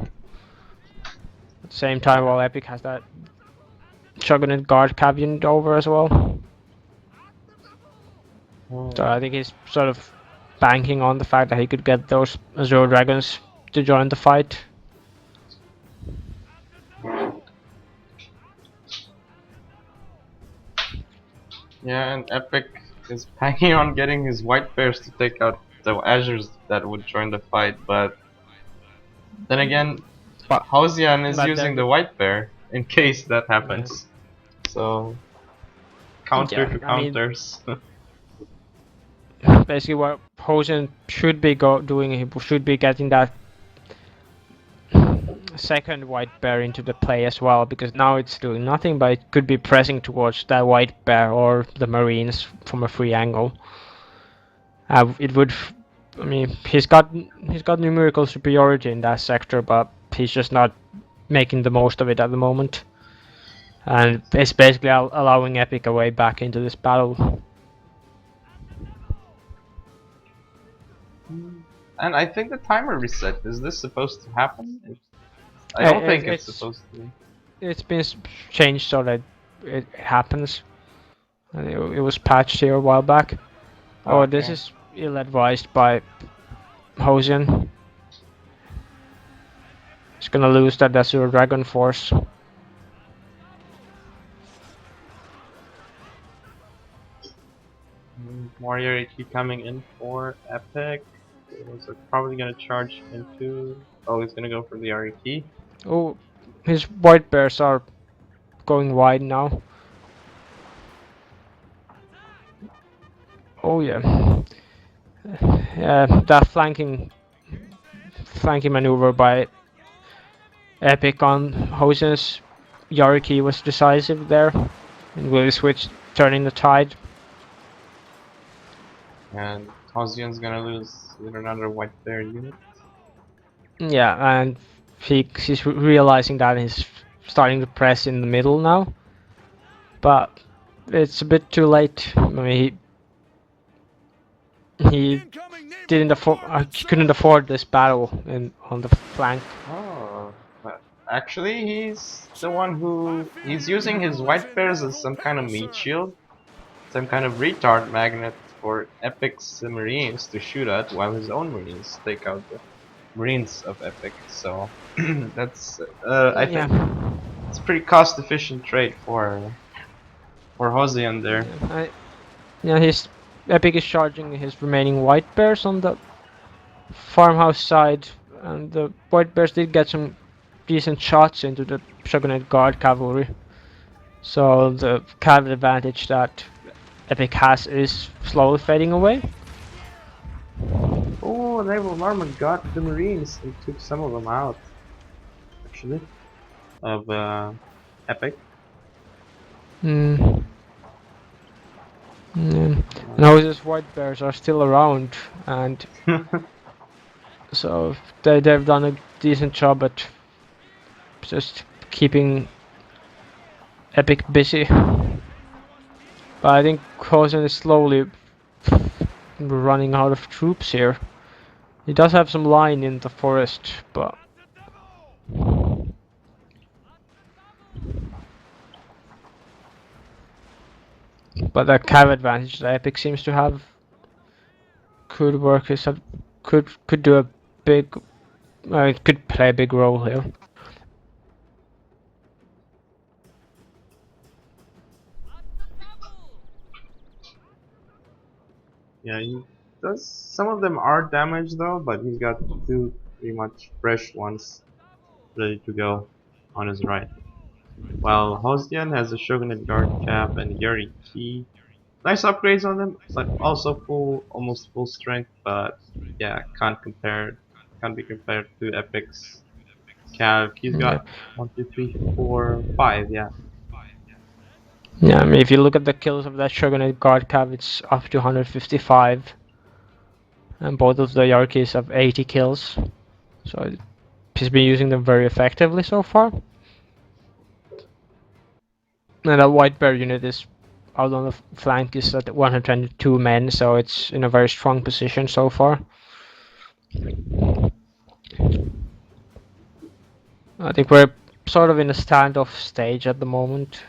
At the same time, while Epic has that Juggernaut Guard cav unit over as well. So I think he's sort of banking on the fact that he could get those Azure Dragons to join the fight. yeah, and Epic is banking on getting his white bears to take out the Azures that would join the fight, but then again, Hausian is but using then- the white bear in case that happens. So counter Yeah, to I mean- counters. Basically, what Hosen should be doing, he should be getting that second white bear into the play as well, because now it's doing nothing, but it could be pressing towards that white bear or the Marines from a free angle. It would, I mean, he's got numerical superiority in that sector, but he's just not making the most of it at the moment, and it's basically allowing Epic a way back into this battle. And I think the timer reset. Is this supposed to happen? I don't think it's supposed to. It's been changed so that it happens. And it was patched here a while back. Oh, this Okay. is ill-advised by Hosen. He's gonna lose that Azure Dragon Force. Warrior AT coming in for Epic. So probably gonna charge into. Oh, he's gonna go for the RET. Oh, his white bears are going wide now. Oh yeah. Yeah, that flanking maneuver by Epic on Hosen's Yariki was decisive there. And will switch, turning the tide. And Hausian's gonna lose with another white bear unit. Yeah, and he's realizing that he's starting to press in the middle now. But it's a bit too late. I mean, he didn't couldn't afford this battle on the flank. Oh, but actually he's the one he's using his white bears as some kind of meat shield, some kind of retard magnet for Epic's Marines to shoot at, while his own Marines take out the Marines of Epic. So that's I think it's a pretty cost-efficient trade for Hosian there. His Epic is charging his remaining white bears on the farmhouse side, and the white bears did get some decent shots into the Shogunate Guard cavalry. So the cav advantage that Epic has is slowly fading away. Oh, Naval Armor got the Marines and took some of them out. actually of Epic. Mm. Yeah. Now these white bears are still around, and so they've done a decent job at just keeping Epic busy. But I think Kozen is slowly running out of troops here. He does have some line in the forest, but the cav advantage that Epic seems to have could work. Is that could do a big, it could play a big role here. Yeah, he does. Some of them are damaged though, but he's got two pretty much fresh ones ready to go on his right. While Hosdian has a Shogunate Guard Cap and Yuri Key. Nice upgrades on them, but also almost full strength. But yeah, can't be compared to Epic's Cav. He's Yeah. got 1, 2, 3, 4, 5. Yeah, Yeah, I mean, if you look at the kills of that Shogunate Guard Cav, it's up to 155. And both of the Yarkis have 80 kills. So he's been using them very effectively so far. And that White Bear unit is out on the flank is at 122 men, so it's in a very strong position so far. I think we're sort of in a standoff stage at the moment,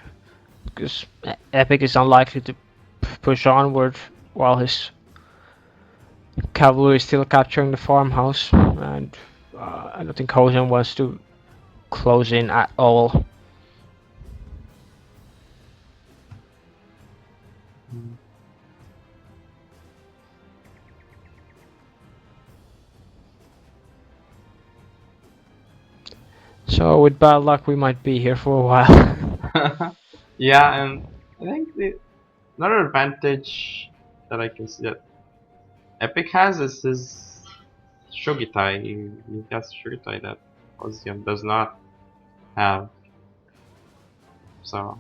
because Epic is unlikely to push onward while his cavalry is still capturing the farmhouse, and I don't think Hosen wants to close in at all. So with bad luck, we might be here for a while. yeah, and I think another advantage that I can see that Epic has is his Shogitai. He has Shogitai that Ozium does not have. So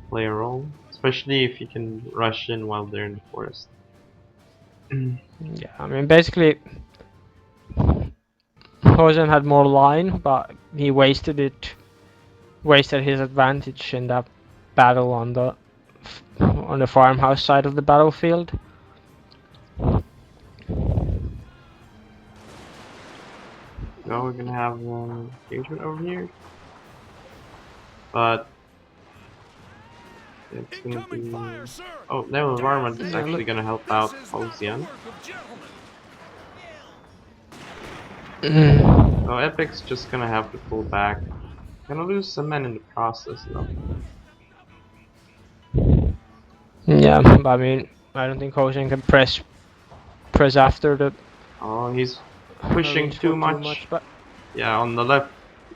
play a role, especially if you can rush in while they're in the forest. Yeah, I mean basically, Hosen had more line, but he wasted his advantage in that battle on the farmhouse side of the battlefield. So we're gonna have engagement over here, but it's gonna be. Oh, Naval Environment is actually gonna help out Ozian. So Epic's just gonna have to pull back. Gonna lose some men in the process though. Yeah, but I mean, I don't think Hosen can press after the. Oh, he's pushing too much. But yeah, on the left,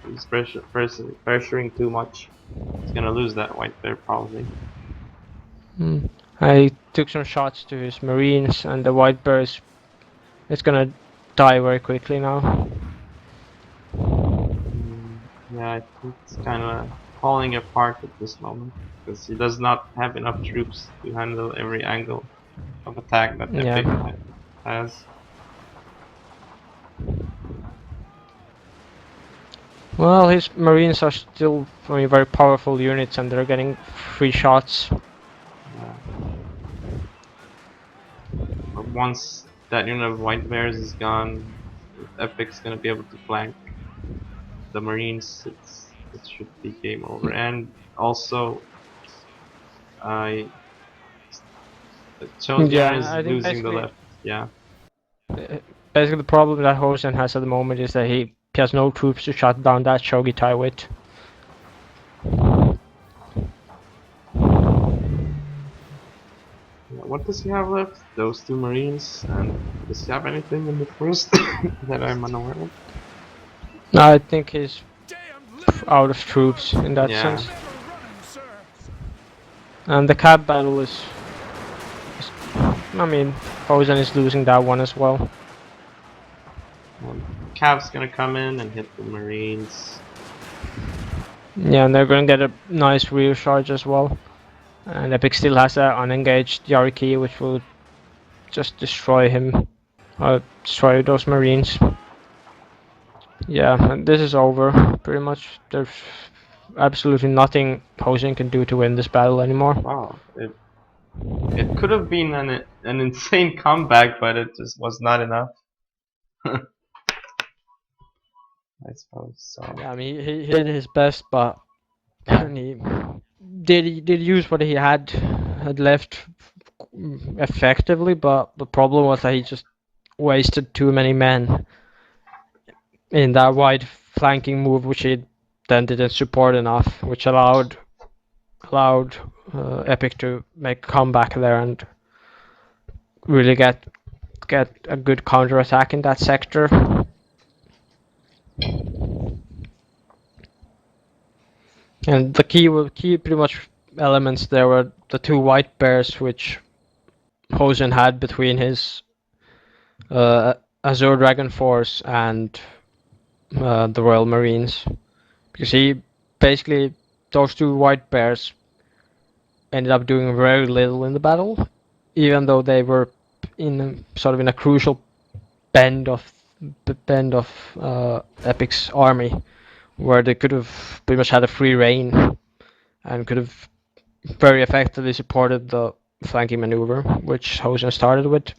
he's pressuring too much. He's gonna lose that white there probably. I took some shots to his marines, and the white bear is gonna die very quickly now. Yeah, I think it's kind of falling apart at this moment because he does not have enough troops to handle every angle of attack that Epic has. Well, his marines are still very powerful units, and they're getting free shots. But once that unit of white bears is gone, Epic's gonna be able to flank the marines. It should be game over. And also, Chosen is losing the left. Yeah. Basically, the problem that Hosen has at the moment is that he has no troops to shut down that Shogitai with. What does he have left? Those two marines. And does he have anything in the forest that I'm unaware of? I think he's out of troops in that sense. And the cab battle is I mean, Hosen is losing that one as well. Cav's gonna come in and hit the Marines. Yeah, and they're gonna get a nice rear charge as well. And Epic still has an unengaged Yariki, which will just destroy him. Destroy those Marines. Yeah, and this is over, pretty much. There's absolutely nothing Hosen can do to win this battle anymore. Wow, it could have been an insane comeback, but it just was not enough. I suppose so. Yeah, I mean, he did his best, but and he did use what he had left effectively, but the problem was that he just wasted too many men in that wide flanking move, which he then didn't support enough, which allowed Epic to make a comeback there and really get a good counter attack in that sector. And the key pretty much elements there were the two white bears which Hosen had between his Azure Dragon Force and the Royal Marines, because he basically, those two white bears ended up doing very little in the battle, even though they were in sort of in a crucial bend of Epic's army, where they could have pretty much had a free reign and could have very effectively supported the flanking maneuver, which Hosen started with.